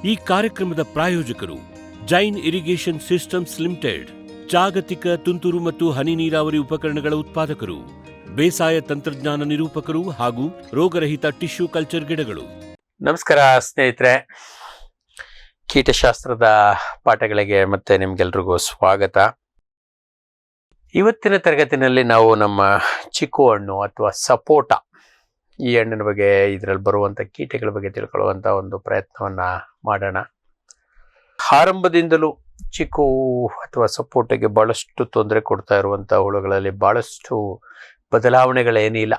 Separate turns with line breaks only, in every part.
ಈ ಕಾರ್ಯಕ್ರಮದ ಪ್ರಾಯೋಜಕರು ಜೈನ್ ಇರಿಗೇಷನ್ ಸಿಸ್ಟಮ್ಸ್ ಲಿಮಿಟೆಡ್, ಜಾಗತಿಕ ತುಂತುರು ಮತ್ತು ಹನಿ ನೀರಾವರಿ ಉಪಕರಣಗಳ ಉತ್ಪಾದಕರು, ಬೇಸಾಯ ತಂತ್ರಜ್ಞಾನ ನಿರೂಪಕರು ಹಾಗೂ ರೋಗರಹಿತ ಟಿಶ್ಯೂ ಕಲ್ಚರ್ ಗಿಡಗಳು.
ನಮಸ್ಕಾರ ಸ್ನೇಹಿತರೆ, ಕೀಟಶಾಸ್ತ್ರದ ಪಾಠಗಳಿಗೆ ಮತ್ತೆ ನಿಮ್ಗೆಲ್ರಿಗೂ ಸ್ವಾಗತ. ಇವತ್ತಿನ ತರಗತಿನಲ್ಲಿ ನಾವು ನಮ್ಮ ಚಿಕ್ಕು ಹಣ್ಣು ಅಥವಾ ಸಪೋಟ, ಈ ಹಣ್ಣಿನ ಬಗ್ಗೆ, ಇದರಲ್ಲಿ ಬರುವಂಥ ಕೀಟಗಳ ಬಗ್ಗೆ ತಿಳ್ಕೊಳ್ಳುವಂಥ ಒಂದು ಪ್ರಯತ್ನವನ್ನ ಮಾಡೋಣ. ಆರಂಭದಿಂದಲೂ ಚಿಕ್ಕು ಅಥವಾ ಸಪೋಟಗೆ ಬಹಳಷ್ಟು ತೊಂದರೆ ಕೊಡ್ತಾ ಇರುವಂಥ ಹುಳುಗಳಲ್ಲಿ ಬಹಳಷ್ಟು ಬದಲಾವಣೆಗಳೇನಿಲ್ಲ.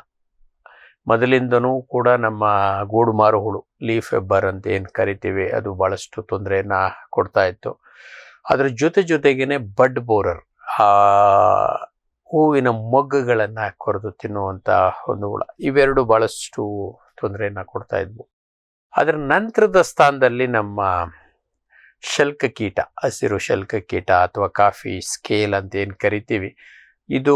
ಮೊದಲಿಂದನೂ ಕೂಡ ನಮ್ಮ ಗೂಡು ಮಾರು ಹುಳು, ಲೀಫ್ ವೆಬ್ಬರ್ ಅಂತ ಏನು ಕರಿತೀವಿ, ಅದು ಬಹಳಷ್ಟು ತೊಂದರೆಯನ್ನ ಕೊಡ್ತಾ ಇತ್ತು. ಅದರ ಜೊತೆಗೇನೆ ಬಡ್ ಬೋರರ್, ಹೂವಿನ ಮೊಗ್ಗುಗಳನ್ನು ಕೊರೆದು ತಿನ್ನುವಂಥ ಒಂದು ಹುಳ, ಇವೆರಡು ಬಹಳಷ್ಟು ತೊಂದರೆಯನ್ನು ಕೊಡ್ತಾ ಇದ್ವು. ಅದರ ನಂತರದ ಸ್ಥಾನದಲ್ಲಿ ನಮ್ಮ ಶಲ್ಕ ಕೀಟ, ಹಸಿರು ಶಲ್ಕ ಕೀಟ ಅಥವಾ ಕಾಫಿ ಸ್ಕೇಲ್ ಅಂತ ಏನು ಕರಿತೀವಿ, ಇದು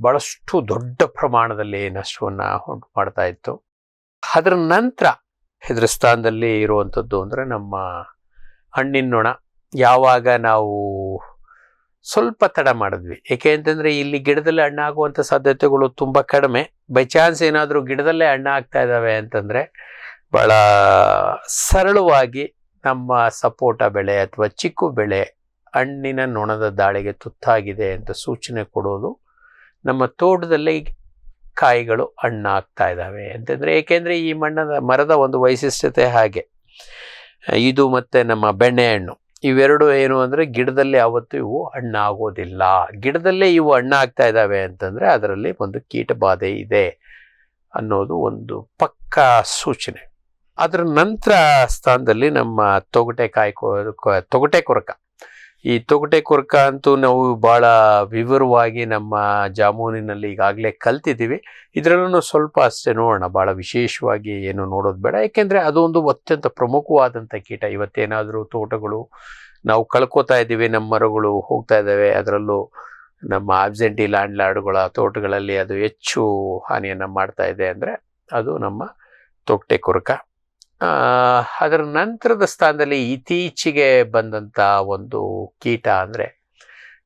ಬಹಳಷ್ಟು ದೊಡ್ಡ ಪ್ರಮಾಣದಲ್ಲಿ ನಷ್ಟವನ್ನು ಉಂಟು ಮಾಡ್ತಾ ಇತ್ತು. ಅದರ ನಂತರ ಇದರ ಸ್ಥಾನದಲ್ಲಿ ಇರುವಂಥದ್ದು ಅಂದರೆ ನಮ್ಮ ಹಣ್ಣಿನ ನೊಣ. ಯಾವಾಗ ನಾವು ಸ್ವಲ್ಪ ತಡ ಮಾಡಿದ್ವಿ, ಏಕೆ ಅಂತಂದರೆ ಇಲ್ಲಿ ಗಿಡದಲ್ಲಿ ಹಣ್ಣಾಗುವಂಥ ಸಾಧ್ಯತೆಗಳು ತುಂಬ ಕಡಿಮೆ. ಬೈ ಚಾನ್ಸ್ ಏನಾದರೂ ಗಿಡದಲ್ಲೇ ಹಣ್ಣು ಆಗ್ತಾ ಇದ್ದಾವೆ ಅಂತಂದರೆ ಭಾಳ ಸರಳವಾಗಿ ನಮ್ಮ ಸಪೋಟ ಬೆಳೆ ಅಥವಾ ಚಿಕ್ಕು ಬೆಳೆ ಹಣ್ಣಿನ ನೊಣದ ದಾಳಿಗೆ ತುತ್ತಾಗಿದೆ ಅಂತ ಸೂಚನೆ ಕೊಡೋದು ನಮ್ಮ ತೋಟದಲ್ಲಿ ಕಾಯಿಗಳು ಹಣ್ಣಾಗ್ತಾ ಇದ್ದಾವೆ ಅಂತಂದರೆ. ಏಕೆಂದರೆ ಈ ಮರದ ಒಂದು ವೈಶಿಷ್ಟ್ಯತೆ ಹಾಗೆ. ಇದು ಮತ್ತು ನಮ್ಮ ಬೆಣ್ಣೆಹಣ್ಣು, ಇವೆರಡು ಏನು ಅಂದರೆ ಗಿಡದಲ್ಲಿ ಯಾವತ್ತೂ ಇವು ಹಣ್ಣಾಗೋದಿಲ್ಲ. ಗಿಡದಲ್ಲೇ ಇವು ಹಣ್ಣಾಗ್ತಾ ಇದ್ದಾವೆ ಅಂತಂದರೆ ಅದರಲ್ಲಿ ಒಂದು ಕೀಟ ಬಾಧೆ ಇದೆ ಅನ್ನೋದು ಒಂದು ಪಕ್ಕಾ ಸೂಚನೆ. ಅದರ ನಂತರ ಸ್ಥಾನದಲ್ಲಿ ನಮ್ಮ ತೊಗಟೆ ಕೊರಕ. ಈ ತೊಗಟೆ ಕೊರಕ ಅಂತೂ ನಾವು ಭಾಳ ವಿವರವಾಗಿ ನಮ್ಮ ಜಾಮೂನಿನಲ್ಲಿ ಈಗಾಗಲೇ ಕಲ್ತಿದ್ದೀವಿ. ಇದರಲ್ಲೂ ಸ್ವಲ್ಪ ಅಷ್ಟೇ ನೋಡೋಣ, ಭಾಳ ವಿಶೇಷವಾಗಿ ಏನು ನೋಡೋದು ಬೇಡ. ಯಾಕೆಂದರೆ ಅದೊಂದು ಅತ್ಯಂತ ಪ್ರಮುಖವಾದಂಥ ಕೀಟ. ಇವತ್ತೇನಾದರೂ ತೋಟಗಳು ನಾವು ಕಳ್ಕೊತಾ ಇದ್ದೀವಿ, ನಮ್ಮ ಮರಗಳು ಹೋಗ್ತಾ ಇದ್ದಾವೆ, ಅದರಲ್ಲೂ ನಮ್ಮ ಆಬ್ಸೆಂಟಿ ಲ್ಯಾಂಡ್ಲಾರ್ಡ್ಗಳ ತೋಟಗಳಲ್ಲಿ ಅದು ಹೆಚ್ಚು ಹಾನಿಯನ್ನು ಮಾಡ್ತಾ ಇದೆ ಅಂದರೆ ಅದು ನಮ್ಮ ತೊಗಟೆ ಕೊರಕ. ಅದರ ನಂತರದ ಸ್ಥಾನದಲ್ಲಿ ಇತ್ತೀಚೆಗೆ ಬಂದಂಥ ಒಂದು ಕೀಟ ಅಂದರೆ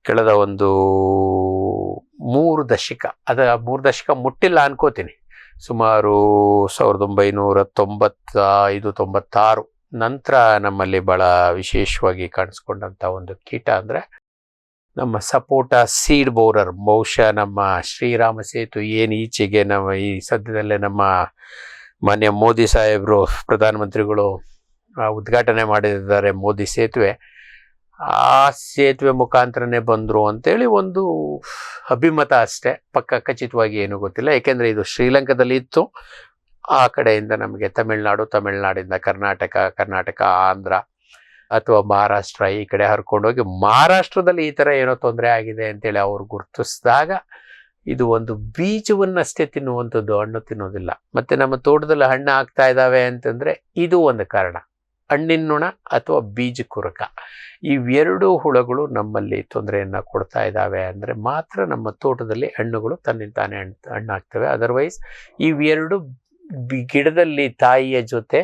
ಕಳೆದ ಒಂದು 3 ದಶಕ, ಮೂರು ದಶಕ ಮುಟ್ಟಿಲ್ಲ ಅನ್ಕೋತೀನಿ, ಸುಮಾರು 1995-96 ನಂತರ ನಮ್ಮಲ್ಲಿ ಭಾಳ ವಿಶೇಷವಾಗಿ ಕಾಣಿಸ್ಕೊಂಡಂಥ ಒಂದು ಕೀಟ ಅಂದರೆ ನಮ್ಮ ಸಪೋಟ ಸೀಡ್ ಬೋರರ್. ಬಹುಶಃ ನಮ್ಮ ಶ್ರೀರಾಮ ಸೇತು ಏನು ಈಚೆಗೆ ನಮ್ಮ ಈ ಸದ್ಯದಲ್ಲೇ ನಮ್ಮ ಮಾನ್ಯ ಮೋದಿ ಸಾಹೇಬರು ಪ್ರಧಾನಮಂತ್ರಿಗಳು ಉದ್ಘಾಟನೆ ಮಾಡಿದ್ದಾರೆ ಮೋದಿ ಸೇತುವೆ, ಆ ಸೇತುವೆ ಮುಖಾಂತರನೇ ಬಂದರು ಅಂತೇಳಿ ಒಂದು ಅಭಿಮತ ಅಷ್ಟೇ, ಪಕ್ಕ ಖಚಿತವಾಗಿ ಏನೂ ಗೊತ್ತಿಲ್ಲ. ಏಕೆಂದರೆ ಇದು ಶ್ರೀಲಂಕಾದಲ್ಲಿ ಇತ್ತು, ಆ ಕಡೆಯಿಂದ ನಮಗೆ ತಮಿಳ್ನಾಡಿಂದ ಕರ್ನಾಟಕ, ಆಂಧ್ರ ಅಥವಾ ಮಹಾರಾಷ್ಟ್ರ ಈ ಕಡೆ ಹರ್ಕೊಂಡೋಗಿ ಮಹಾರಾಷ್ಟ್ರದಲ್ಲಿ ಈ ಥರ ಏನೋ ತೊಂದರೆ ಆಗಿದೆ ಅಂತೇಳಿ ಅವ್ರು ಗುರುತಿಸಿದಾಗ ಇದು ಒಂದು ಬೀಜವನ್ನಷ್ಟೇ ತಿನ್ನುವಂಥದ್ದು, ಹಣ್ಣು ತಿನ್ನೋದಿಲ್ಲ. ಮತ್ತು ನಮ್ಮ ತೋಟದಲ್ಲಿ ಹಣ್ಣು ಆಗ್ತಾ ಇದ್ದಾವೆ ಅಂತಂದರೆ ಇದು ಒಂದು ಕಾರಣ, ಹಣ್ಣಿನ ನೊಣ ಅಥವಾ ಬೀಜ ಕೊರಕ. ಇವೆರಡೂ ಹುಳಗಳು ನಮ್ಮಲ್ಲಿ ತೊಂದರೆಯನ್ನು ಕೊಡ್ತಾ ಇದ್ದಾವೆ ಅಂದರೆ ಮಾತ್ರ ನಮ್ಮ ತೋಟದಲ್ಲಿ ಹಣ್ಣುಗಳು ತನ್ನಿಂತಾನೆ ಹಣ್ಣಾಗ್ತವೆ. ಅದರ್ವೈಸ್ ಇವೆರಡು ಗಿಡದಲ್ಲಿ ತಾಯಿಯ ಜೊತೆ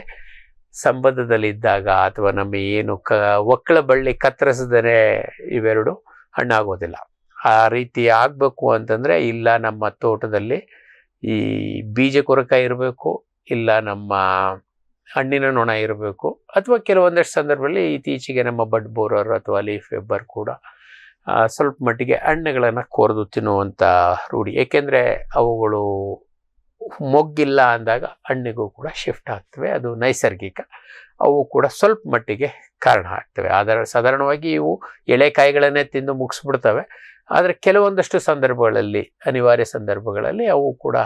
ಸಂಬಂಧದಲ್ಲಿದ್ದಾಗ ಅಥವಾ ನಮ್ಮ ಏನು ಒಕ್ಕಳ ಬಳ್ಳಿ ಕತ್ತರಿಸಿದರೆ ಇವೆರಡು ಹಣ್ಣಾಗೋದಿಲ್ಲ. ಆ ರೀತಿ ಆಗಬೇಕು ಅಂತಂದರೆ ಇಲ್ಲ ನಮ್ಮ ತೋಟದಲ್ಲಿ ಈ ಬೀಜ ಕೊರಕ ಇರಬೇಕು, ಇಲ್ಲ ನಮ್ಮ ಹಣ್ಣಿನ ನೊಣ ಇರಬೇಕು, ಅಥವಾ ಕೆಲವೊಂದಷ್ಟು ಸಂದರ್ಭದಲ್ಲಿ ಇತ್ತೀಚೆಗೆ ನಮ್ಮ ಬಡ್ ಬೋರರ್ ಅಥವಾ ಲೀಫ್ ವೆಬ್ಬರ್ ಕೂಡ ಸ್ವಲ್ಪ ಮಟ್ಟಿಗೆ ಹಣ್ಣುಗಳನ್ನು ಕೊರೆದು ತಿನ್ನುವಂಥ ರೂಢಿ. ಏಕೆಂದರೆ ಅವುಗಳು ಮೊಗ್ಗಿಲ್ಲ ಅಂದಾಗ ಹಣ್ಣಿಗೂ ಕೂಡ ಶಿಫ್ಟ್ ಆಗ್ತವೆ, ಅದು ನೈಸರ್ಗಿಕ. ಅವು ಕೂಡ ಸ್ವಲ್ಪ ಮಟ್ಟಿಗೆ ಕಾರಣ ಆಗ್ತವೆ. ಆದರೆ ಸಾಧಾರಣವಾಗಿ ಇವು ಎಳೆಕಾಯಿಗಳನ್ನೇ ತಿಂದು ಮುಗಿಸ್ಬಿಡ್ತವೆ. ಆದರೆ ಕೆಲವೊಂದಷ್ಟು ಸಂದರ್ಭಗಳಲ್ಲಿ, ಅನಿವಾರ್ಯ ಸಂದರ್ಭಗಳಲ್ಲಿ ಅವು ಕೂಡ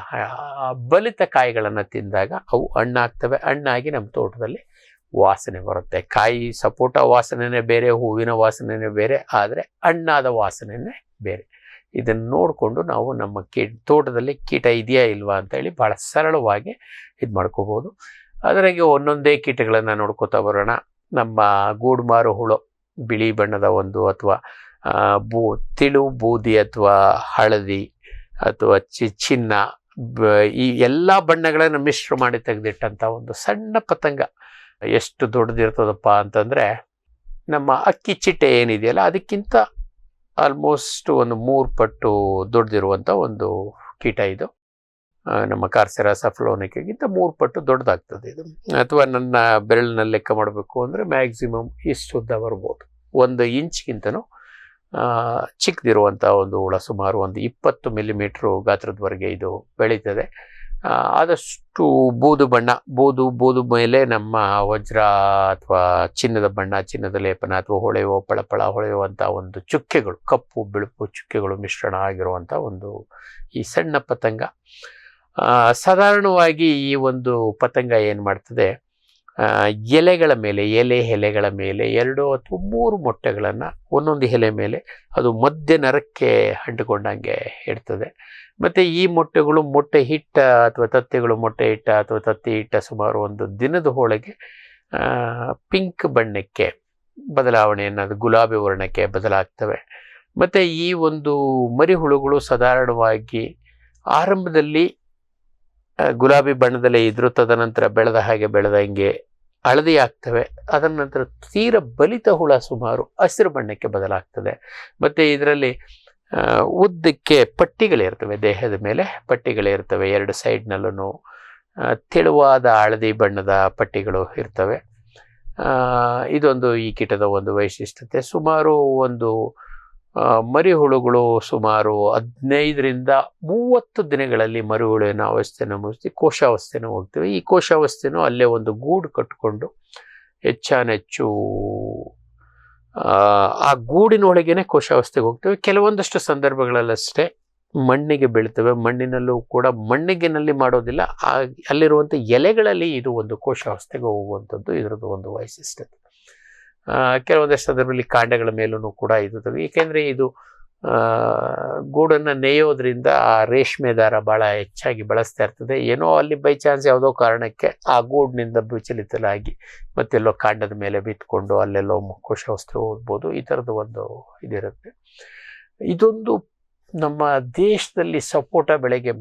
ಬಲಿತ ಕಾಯಿಗಳನ್ನು ತಿಂದಾಗ ಅವು ಹಣ್ಣಾಗ್ತವೆ. ಹಣ್ಣಾಗಿ ನಮ್ಮ ತೋಟದಲ್ಲಿ ವಾಸನೆ ಬರುತ್ತೆ. ಕಾಯಿ ಸಪೋಟ ವಾಸನೆನೇ ಬೇರೆ, ಹೂವಿನ ವಾಸನೆನೇ ಬೇರೆ, ಆದರೆ ಹಣ್ಣಾದ ವಾಸನೆನೇ ಬೇರೆ. ಇದನ್ನು ನೋಡಿಕೊಂಡು ನಾವು ನಮ್ಮ ತೋಟದಲ್ಲಿ ಕೀಟ ಇದೆಯಾ ಇಲ್ವಾ ಅಂತೇಳಿ ಭಾಳ ಸರಳವಾಗಿ ಇದು ಮಾಡ್ಕೋಬೋದು. ಅದರಾಗೆ ಒಂದೊಂದೇ ಕೀಟಗಳನ್ನು ನೋಡ್ಕೋತಾ ಬರೋಣ. ನಮ್ಮ ಗೂಡುಮಾರು ಹುಳು, ಬಿಳಿ ಬಣ್ಣದ ಒಂದು ಅಥವಾ ತಿಳು ಬೂದಿ ಅಥವಾ ಹಳದಿ ಅಥವಾ ಚಿನ್ನ, ಈ ಎಲ್ಲ ಬಣ್ಣಗಳನ್ನು ಮಿಶ್ರ ಮಾಡಿ ತೆಗೆದಿಟ್ಟಂಥ ಒಂದು ಸಣ್ಣ ಪತಂಗ, ಎಷ್ಟು ದೊಡ್ಡದಿರ್ತದಪ್ಪ ಅಂತಂದರೆ ನಮ್ಮ ಅಕ್ಕಿ ಚಿಟ್ಟೆ ಏನಿದೆಯಲ್ಲ ಅದಕ್ಕಿಂತ ಆಲ್ಮೋಸ್ಟ್ ಒಂದು 3 ಪಟ್ಟು ದೊಡ್ಡದಿರುವಂಥ ಒಂದು ಕೀಟ ಇದು. ನಮ್ಮ ಕಾರ್ಸೆರಾ ಸಫ್ಲೋನಿಕ್ಕಿಂತ 3 ಪಟ್ಟು ದೊಡ್ಡದಾಗ್ತದೆ ಇದು. ಅಥವಾ ನನ್ನ ಬೆರಳಿನಲ್ಲಿ ಲೆಕ್ಕ ಮಾಡಬೇಕು ಅಂದರೆ ಮ್ಯಾಕ್ಸಿಮಮ್ ಇಷ್ಟು ಉದ್ದ ಬರ್ಬೋದು. 1 ಇಂಚ್ಗಿಂತನೂ ಚಿಕ್ಕದಿರುವಂಥ ಒಂದು ಹುಳ, ಸುಮಾರು ಒಂದು 20 ಮಿಲಿಮೀಟ್ರು ಗಾತ್ರದವರೆಗೆ ಇದು ಬೆಳೀತದೆ. ಆದಷ್ಟು ಬೂದು ಮೇಲೆ ನಮ್ಮ ವಜ್ರ ಅಥವಾ ಚಿನ್ನದ ಬಣ್ಣ, ಚಿನ್ನದ ಲೇಪನ ಅಥವಾ ಹೊಳೆಯುವ ಪಳಪಳ ಹೊಳೆಯುವಂಥ ಒಂದು ಚುಕ್ಕೆಗಳು, ಕಪ್ಪು ಬಿಳುಪು ಚುಕ್ಕೆಗಳು ಮಿಶ್ರಣ ಆಗಿರುವಂಥ ಒಂದು ಈ ಸಣ್ಣ ಪತಂಗ. ಸಾಧಾರಣವಾಗಿ ಈ ಒಂದು ಪತಂಗ ಏನು ಮಾಡ್ತದೆ, ಎಲೆಗಳ ಮೇಲೆ, ಎಲೆಗಳ ಮೇಲೆ 2 ಅಥವಾ 3 ಮೊಟ್ಟೆಗಳನ್ನು ಒಂದೊಂದು ಎಲೆ ಮೇಲೆ ಅದು ಮಧ್ಯ ನರಕ್ಕೆ ಅಂಟಿಕೊಂಡಂಗೆ ಇಡ್ತದೆ. ಮತ್ತು ಈ ಮೊಟ್ಟೆಗಳು ಮೊಟ್ಟೆ ಹಿಟ್ಟ ಅಥವಾ ತತ್ತೆಗಳು ಮೊಟ್ಟೆ ಹಿಟ್ಟ ಅಥವಾ ತತ್ತಿ ಹಿಟ್ಟ ಸುಮಾರು ಒಂದು ದಿನದ ಒಳಗೆ ಪಿಂಕ್ ಬಣ್ಣಕ್ಕೆ ಬದಲಾವಣೆಯನ್ನು, ಅದು ಗುಲಾಬಿ ವರ್ಣಕ್ಕೆ ಬದಲಾಗ್ತವೆ. ಮತ್ತು ಈ ಒಂದು ಮರಿಹುಳುಗಳು ಸಾಧಾರಣವಾಗಿ ಆರಂಭದಲ್ಲಿ ಗುಲಾಬಿ ಬಣ್ಣದಲ್ಲೇ ಇದ್ರೂ ತದನಂತರ ಬೆಳೆದಂಗೆ ಹಳದಿ ಆಗ್ತವೆ. ಅದರ ನಂತರ ತೀರ ಬಲಿತ ಹುಳ ಸುಮಾರು ಹಸಿರು ಬಣ್ಣಕ್ಕೆ ಬದಲಾಗ್ತದೆ. ಮತ್ತು ಇದರಲ್ಲಿ ಉದ್ದಕ್ಕೆ ಪಟ್ಟಿಗಳಿರ್ತವೆ, ದೇಹದ ಮೇಲೆ ಪಟ್ಟಿಗಳಿರ್ತವೆ. 2 ಸೈಡ್ನಲ್ಲೂ ತೆಳುವಾದ ಹಳದಿ ಬಣ್ಣದ ಪಟ್ಟಿಗಳು ಇರ್ತವೆ. ಇದೊಂದು ಈ ಕೀಟದ ಒಂದು ವೈಶಿಷ್ಟ್ಯತೆ. ಸುಮಾರು ಒಂದು ಮರಿಹುಳುಗಳು ಸುಮಾರು 15ರಿಂದ 30 ದಿನಗಳಲ್ಲಿ ಮರಿಹುಳುವಿನ ಅವಸ್ಥೆಯನ್ನು ಮುಗಿಸಿ ಕೋಶಾವಸ್ಥೆನೂ ಹೋಗ್ತವೆ. ಈ ಕೋಶಾವಸ್ಥೆನೂ ಅಲ್ಲೇ ಒಂದು ಗೂಡು ಕಟ್ಟಿಕೊಂಡು ಹೆಚ್ಚಾನೆಚ್ಚು ಆ ಗೂಡಿನೊಳಗೇನೆ ಕೋಶಾವಸ್ಥೆಗೆ ಹೋಗ್ತವೆ. ಕೆಲವೊಂದಷ್ಟು ಸಂದರ್ಭಗಳಲ್ಲಷ್ಟೇ ಮಣ್ಣಿಗೆ ಬೀಳ್ತವೆ. ಮಣ್ಣಿನಲ್ಲೂ ಕೂಡ ಮಣ್ಣಿಗೆನಲ್ಲಿ ಮಾಡೋದಿಲ್ಲ, ಅಲ್ಲಿರುವಂಥ ಎಲೆಗಳಲ್ಲಿ ಇದು ಒಂದು ಕೋಶಾವಸ್ಥೆಗೆ ಹೋಗುವಂಥದ್ದು ಇದರದ್ದು ಒಂದು ವೈಶಿಷ್ಟ್ಯತೆ. ಕೆಲವೊಂದಷ್ಟು ಸಂದರ್ಭದಲ್ಲಿ ಕಾಂಡಗಳ ಮೇಲೂ ಕೂಡ ಇರುತ್ತವೆ. ಏಕೆಂದರೆ ಇದು ಗೂಡನ್ನು ನೇಯೋದ್ರಿಂದ ಆ ರೇಷ್ಮೆ ದಾರ ಭಾಳ ಹೆಚ್ಚಾಗಿ ಬಳಸ್ತಾ ಇರ್ತದೆ. ಏನೋ ಅಲ್ಲಿ ಬೈ ಚಾನ್ಸ್ ಯಾವುದೋ ಕಾರಣಕ್ಕೆ ಆ ಗೂಡಿನಿಂದ ವಿಚಲಿತರಾಗಿ ಮತ್ತೆಲ್ಲೋ ಕಾಂಡದ ಮೇಲೆ ಬಿತ್ಕೊಂಡು ಅಲ್ಲೆಲ್ಲೋ ಕೋಶಾವಸ್ಥೆ ಹೋಗ್ಬೋದು. ಈ ಥರದ್ದು ಒಂದು ಇದಿರುತ್ತೆ. ಇದೊಂದು ನಮ್ಮ ದೇಶದಲ್ಲಿ ಸಪೋಟ ಬೆಳೆಗೆ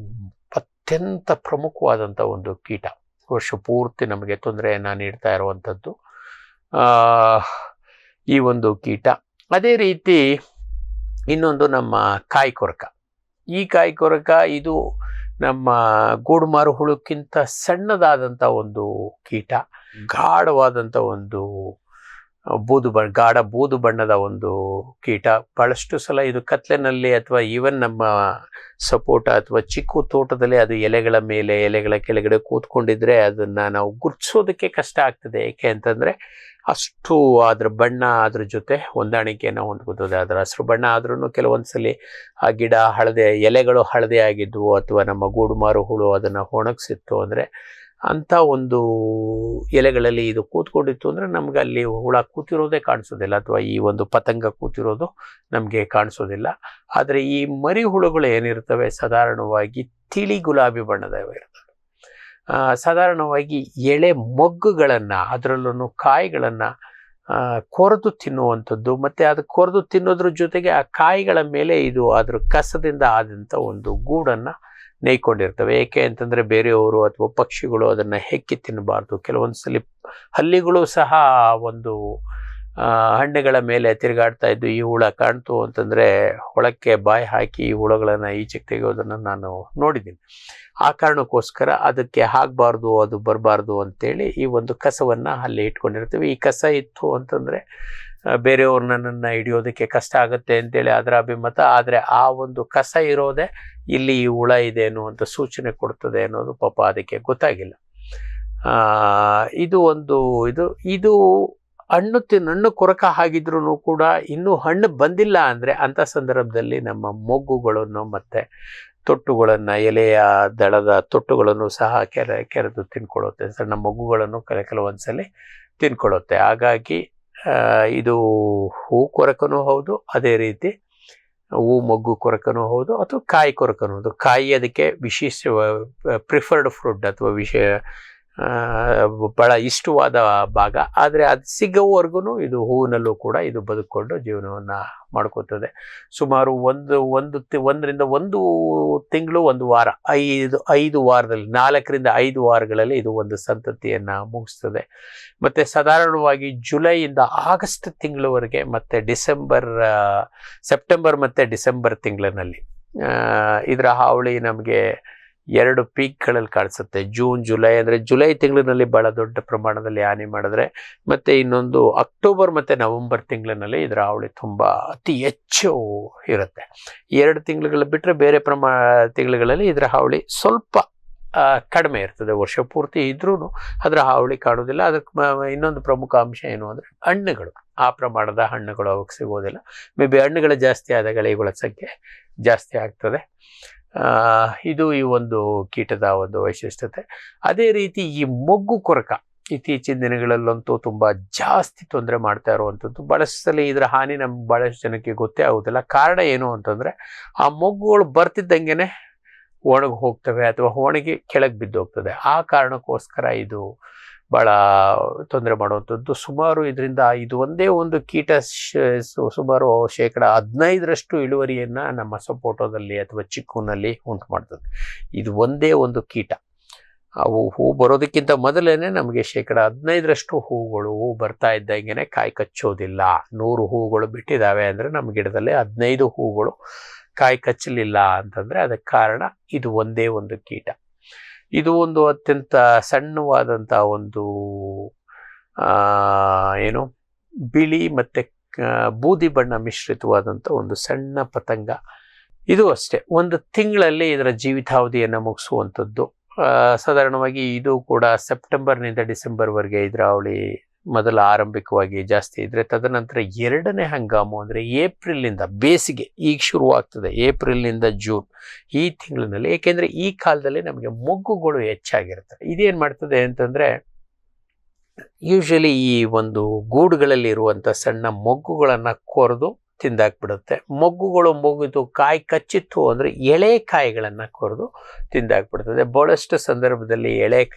ಅತ್ಯಂತ ಪ್ರಮುಖವಾದಂಥ ಒಂದು ಕೀಟ. ವರ್ಷ ಪೂರ್ತಿ ನಮಗೆ ತೊಂದರೆಯನ್ನು ನೀಡ್ತಾ ಇರುವಂಥದ್ದು ಈ ಒಂದು ಕೀಟ. ಅದೇ ರೀತಿ ಇನ್ನೊಂದು ನಮ್ಮ ಕಾಯಿ ಕೊರಕ. ಈ ಕಾಯಿ ಕೊರಕ ಇದು ನಮ್ಮ ಗೋಡುಮಾರು ಹುಳುಕ್ಕಿಂತ ಸಣ್ಣದಾದಂಥ ಒಂದು ಕೀಟ. ಗಾಢವಾದಂಥ ಒಂದು ಗಾಢ ಬೂದು ಬಣ್ಣದ ಒಂದು ಕೀಟ. ಬಹಳಷ್ಟು ಸಲ ಇದು ಕತ್ಲೆನಲ್ಲಿ ಅಥವಾ ಈವನ್ ನಮ್ಮ ಸಪೋಟ ಅಥವಾ ಚಿಕ್ಕು ತೋಟದಲ್ಲಿ ಅದು ಎಲೆಗಳ ಮೇಲೆ, ಎಲೆಗಳ ಕೆಳಗಡೆ ಕೂತ್ಕೊಂಡಿದ್ರೆ ಅದನ್ನು ನಾವು ಗುರ್ತಿಸೋದಕ್ಕೆ ಕಷ್ಟ ಆಗ್ತದೆ. ಏಕೆ ಅಂತಂದರೆ ಅಷ್ಟು ಅದರ ಬಣ್ಣ ಅದ್ರ ಜೊತೆ ಹೊಂದಾಣಿಕೆಯನ್ನು ಹೊಂದ್ಕೋತದೆ. ಅದರ ಹಸಿರು ಬಣ್ಣ ಆದ್ರೂ ಕೆಲವೊಂದು ಸಲ ಆ ಗಿಡ ಎಲೆಗಳು ಹಳದೆ ಆಗಿದ್ವು ಅಥವಾ ನಮ್ಮ ಗೂಡುಮಾರು ಹುಳು ಅದನ್ನು ಒಣಗಿಸಿತ್ತು ಅಂದರೆ ಅಂಥ ಒಂದು ಎಲೆಗಳಲ್ಲಿ ಇದು ಕೂತ್ಕೊಂಡಿತ್ತು ಅಂದರೆ ನಮ್ಗೆ ಅಲ್ಲಿ ಹುಳ ಕೂತಿರೋದೇ ಕಾಣಿಸೋದಿಲ್ಲ, ಅಥವಾ ಈ ಒಂದು ಪತಂಗ ಕೂತಿರೋದು ನಮಗೆ ಕಾಣಿಸೋದಿಲ್ಲ. ಆದರೆ ಈ ಮರಿ ಹುಳುಗಳು ಏನಿರ್ತವೆ ಸಾಧಾರಣವಾಗಿ ತಿಳಿ ಗುಲಾಬಿ ಬಣ್ಣದವ ಇರ್ತವೆ. ಸಾಧಾರಣವಾಗಿ ಎಳೆ ಮೊಗ್ಗುಗಳನ್ನು, ಅದರಲ್ಲೂ ಕಾಯಿಗಳನ್ನು ಕೊರೆದು ತಿನ್ನುವಂಥದ್ದು. ಮತ್ತು ಅದು ಕೊರೆದು ತಿನ್ನೋದ್ರ ಜೊತೆಗೆ ಆ ಕಾಯಿಗಳ ಮೇಲೆ ಇದು ಅದ್ರ ಕಸದಿಂದ ಆದಂಥ ಒಂದು ಗೂಡನ್ನು ನೇಯ್ಕೊಂಡಿರ್ತವೆ. ಏಕೆ ಅಂತಂದರೆ ಬೇರೆಯವರು ಅಥವಾ ಪಕ್ಷಿಗಳು ಅದನ್ನು ಹೆಕ್ಕಿ ತಿನ್ನಬಾರ್ದು. ಕೆಲವೊಂದು ಸಲ ಹಲ್ಲಿಗಳು ಸಹ ಒಂದು ಹಣ್ಣುಗಳ ಮೇಲೆ ತಿರುಗಾಡ್ತಾ ಇದ್ದು ಈ ಹುಳ ಕಾಣ್ತು ಅಂತಂದರೆ ಹೊಳಕ್ಕೆ ಬಾಯಿ ಹಾಕಿ ಈ ಹುಳುಗಳನ್ನು ಈಚೆಗೆ ತೆಗೆಯೋದನ್ನು ನಾನು ನೋಡಿದ್ದೀನಿ. ಆ ಕಾರಣಕ್ಕೋಸ್ಕರ ಅದಕ್ಕೆ ಆಗಬಾರ್ದು, ಅದು ಬರಬಾರ್ದು ಅಂತೇಳಿ ಈ ಒಂದು ಕಸವನ್ನು ಅಲ್ಲಿ ಇಟ್ಕೊಂಡಿರ್ತೀವಿ. ಈ ಕಸ ಇತ್ತು ಅಂತಂದರೆ ಬೇರೆಯವ್ರು ನನ್ನನ್ನು ಹಿಡಿಯೋದಕ್ಕೆ ಕಷ್ಟ ಆಗುತ್ತೆ ಅಂತೇಳಿ ಅದರ ಅಭಿಮತ. ಆದರೆ ಆ ಒಂದು ಕಸ ಇರೋದೇ ಇಲ್ಲಿ ಈ ಹುಳ ಇದೆ ಅನ್ನುವಂಥ ಸೂಚನೆ ಕೊಡ್ತದೆ ಅನ್ನೋದು ಪಾಪ ಅದಕ್ಕೆ ಗೊತ್ತಾಗಿಲ್ಲ. ಇದು ಒಂದು ಇದು ಹಣ್ಣು ಕೊರಕ ಆಗಿದ್ರೂ ಕೂಡ ಇನ್ನೂ ಹಣ್ಣು ಬಂದಿಲ್ಲ ಅಂದರೆ ಅಂಥ ಸಂದರ್ಭದಲ್ಲಿ ನಮ್ಮ ಮೊಗ್ಗುಗಳನ್ನು ಮತ್ತು ತೊಟ್ಟುಗಳನ್ನು, ಎಲೆಯ ದಳದ ತೊಟ್ಟುಗಳನ್ನು ಸಹ ಕೆರೆದು ತಿನ್ಕೊಳ್ಳುತ್ತೆ. ಸಣ್ಣ ಮೊಗ್ಗುಗಳನ್ನು ಕೆಲವೊಂದ್ಸಲ ತಿನ್ಕೊಳ್ಳುತ್ತೆ. ಹಾಗಾಗಿ ಇದು ಹೂ ಕೊರಕನೂ ಹೌದು, ಅದೇ ರೀತಿ ಹೂ ಮೊಗ್ಗು ಕೊರಕನೂ ಹೌದು, ಅಥವಾ ಕಾಯಿ ಕೊರಕನೂ ಹೌದು. ಕಾಯಿ ಅದಕ್ಕೆ ವಿಶೇಷ ಪ್ರಿಫರ್ಡ್ ಫ್ರೂಟ್ ಅಥವಾ ಬಹಳ ಇಷ್ಟವಾದ ಭಾಗ. ಆದರೆ ಅದು ಸಿಗೋವರೆಗೂ ಇದು ಹೂವಿನಲ್ಲೂ ಕೂಡ ಇದು ಬದುಕೊಂಡು ಜೀವನವನ್ನು ಮಾಡ್ಕೋತದೆ. ಸುಮಾರು ಒಂದರಿಂದ ಒಂದು ತಿಂಗಳು, ಒಂದು ವಾರ, 5 ವಾರದಲ್ಲಿ 4ರಿಂದ 5 ವಾರಗಳಲ್ಲಿ ಇದು ಒಂದು ಸಂತತಿಯನ್ನು ಮುಗಿಸ್ತದೆ. ಮತ್ತು ಸಾಧಾರಣವಾಗಿ ಜುಲೈಯಿಂದ ಆಗಸ್ಟ್ ತಿಂಗಳವರೆಗೆ ಮತ್ತು ಸೆಪ್ಟೆಂಬರ್ ಮತ್ತು ಡಿಸೆಂಬರ್ ತಿಂಗಳಿನಲ್ಲಿ ಇದರ ಹಾವಳಿ ನಮಗೆ 2 ಪೀಕ್ಗಳಲ್ಲಿ ಕಾಣಿಸುತ್ತೆ. ಜೂನ್, ಜುಲೈ ಅಂದರೆ ಜುಲೈ ತಿಂಗಳಿನಲ್ಲಿ ಬಹಳ ದೊಡ್ಡ ಪ್ರಮಾಣದಲ್ಲಿ ಹಾನಿ ಮಾಡಿದ್ರೆ, ಮತ್ತು ಇನ್ನೊಂದು ಅಕ್ಟೋಬರ್ ಮತ್ತು ನವೆಂಬರ್ ತಿಂಗಳಿನಲ್ಲಿ ಇದರ ಹಾವಳಿ ತುಂಬ ಅತಿ ಹೆಚ್ಚು ಇರುತ್ತೆ. 2 ತಿಂಗಳುಗಳು ಬಿಟ್ಟರೆ ಬೇರೆ ತಿಂಗಳುಗಳಲ್ಲಿ ಇದರ ಹಾವಳಿ ಸ್ವಲ್ಪ ಕಡಿಮೆ ಇರ್ತದೆ. ವರ್ಷ ಪೂರ್ತಿ ಇದ್ರೂ ಅದರ ಹಾವಳಿ ಕಾಣೋದಿಲ್ಲ. ಅದಕ್ಕೆ ಇನ್ನೊಂದು ಪ್ರಮುಖ ಅಂಶ ಏನು ಅಂದರೆ ಹಣ್ಣುಗಳು, ಆ ಪ್ರಮಾಣದ ಹಣ್ಣುಗಳು ಅವಕ್ಕೆ ಸಿಗೋದಿಲ್ಲ. ಮೇ ಬಿ ಹಣ್ಣುಗಳು ಜಾಸ್ತಿ ಆದಾಗ ಇವುಗಳ ಸಂಖ್ಯೆ ಜಾಸ್ತಿ ಆಗ್ತದೆ. ಇದು ಈ ಒಂದು ಕೀಟದ ಒಂದು ವೈಶಿಷ್ಟ್ಯತೆ. ಅದೇ ರೀತಿ ಈ ಮೊಗ್ಗು ಕೊರಕ ಇತ್ತೀಚಿನ ದಿನಗಳಲ್ಲಂತೂ ತುಂಬ ಜಾಸ್ತಿ ತೊಂದರೆ ಮಾಡ್ತಾ ಇರುವಂಥದ್ದು. ಭಾಳಷ್ಟು ಸಲ ಇದರ ಹಾನಿ ನಮ್ಗೆ ಭಾಳಷ್ಟು ಜನಕ್ಕೆ ಗೊತ್ತೇ ಆಗೋದಿಲ್ಲ. ಕಾರಣ ಏನು ಅಂತಂದರೆ ಆ ಮೊಗ್ಗುಗಳು ಬರ್ತಿದ್ದಂಗೆ ಒಣಗಿ ಹೋಗ್ತವೆ ಅಥವಾ ಒಣಗಿ ಕೆಳಗೆ ಬಿದ್ದು ಹೋಗ್ತದೆ. ಆ ಕಾರಣಕ್ಕೋಸ್ಕರ ಇದು ಭಾಳ ತೊಂದರೆ ಮಾಡುವಂಥದ್ದು. ಸುಮಾರು ಇದರಿಂದ ಇದು ಒಂದೇ ಒಂದು ಕೀಟ ಸುಮಾರು 15% ಇಳುವರಿಯನ್ನು ನಮ್ಮ ಸಪೋಟೋದಲ್ಲಿ ಅಥವಾ ಚಿಕ್ಕುನಲ್ಲಿ ಉಂಟು ಮಾಡ್ತದೆ. ಇದು ಒಂದೇ ಒಂದು ಕೀಟ. ಅವು ಹೂ ಬರೋದಕ್ಕಿಂತ ಮೊದಲೇ ನಮಗೆ 15% ಹೂ ಬರ್ತಾ ಇದ್ದಂಗೆ ಕಾಯಿ ಕಚ್ಚೋದಿಲ್ಲ. 100 ಹೂಗಳು ಬಿಟ್ಟಿದ್ದಾವೆ ಅಂದರೆ ನಮ್ಮ ಗಿಡದಲ್ಲಿ 15 ಹೂಗಳು ಕಾಯಿ ಕಚ್ಚಲಿಲ್ಲ ಅಂತಂದರೆ ಅದಕ್ಕೆ ಕಾರಣ ಇದು ಒಂದೇ ಒಂದು ಕೀಟ. ಇದು ಒಂದು ಅತ್ಯಂತ ಸಣ್ಣವಾದಂಥ ಒಂದು ಬಿಳಿ ಮತ್ತು ಬೂದಿ ಬಣ್ಣ ಮಿಶ್ರಿತವಾದಂಥ ಒಂದು ಸಣ್ಣ ಪತಂಗ. ಇದು ಅಷ್ಟೇ 1 ತಿಂಗಳಲ್ಲಿ ಇದರ ಜೀವಿತಾವಧಿಯನ್ನು ಮುಗಿಸುವಂಥದ್ದು. ಸಾಧಾರಣವಾಗಿ ಇದು ಕೂಡ ಸೆಪ್ಟೆಂಬರ್ನಿಂದ ಡಿಸೆಂಬರ್ವರೆಗೆ ಇದರ ಹಾವಳಿ ಮೊದಲ ಆರಂಭಿಕವಾಗಿ ಜಾಸ್ತಿ ಇದ್ದರೆ, ತದನಂತರ 2ನೇ ಹಂಗಾಮು ಅಂದರೆ ಏಪ್ರಿಲ್ನಿಂದ, ಬೇಸಿಗೆ ಈಗ ಶುರುವಾಗ್ತದೆ, ಏಪ್ರಿಲ್ನಿಂದ ಜೂನ್ ಈ ತಿಂಗಳಿನಲ್ಲಿ. ಏಕೆಂದರೆ ಈ ಕಾಲದಲ್ಲಿ ನಮಗೆ ಮೊಗ್ಗುಗಳು ಹೆಚ್ಚಾಗಿರ್ತವೆ. ಇದೇನು ಮಾಡ್ತದೆ ಅಂತಂದರೆ ಯೂಶಲಿ ಈ ಒಂದು ಗೂಡುಗಳಲ್ಲಿ ಇರುವಂಥ ಸಣ್ಣ ಮೊಗ್ಗುಗಳನ್ನು ಕೊರೆದು ತಿಂದಾಕ್ಬಿಡುತ್ತೆ. ಮೊಗ್ಗುಗಳು ಮುಗಿದು ಕಾಯಿ ಕಚ್ಚಿತ್ತು ಅಂದರೆ ಎಳೆ ಕಾಯಿಗಳನ್ನು ಕೊರೆದು ತಿಂದಾಕ್ಬಿಡ್ತದೆ. ಭಾಳಷ್ಟು ಸಂದರ್ಭದಲ್ಲಿ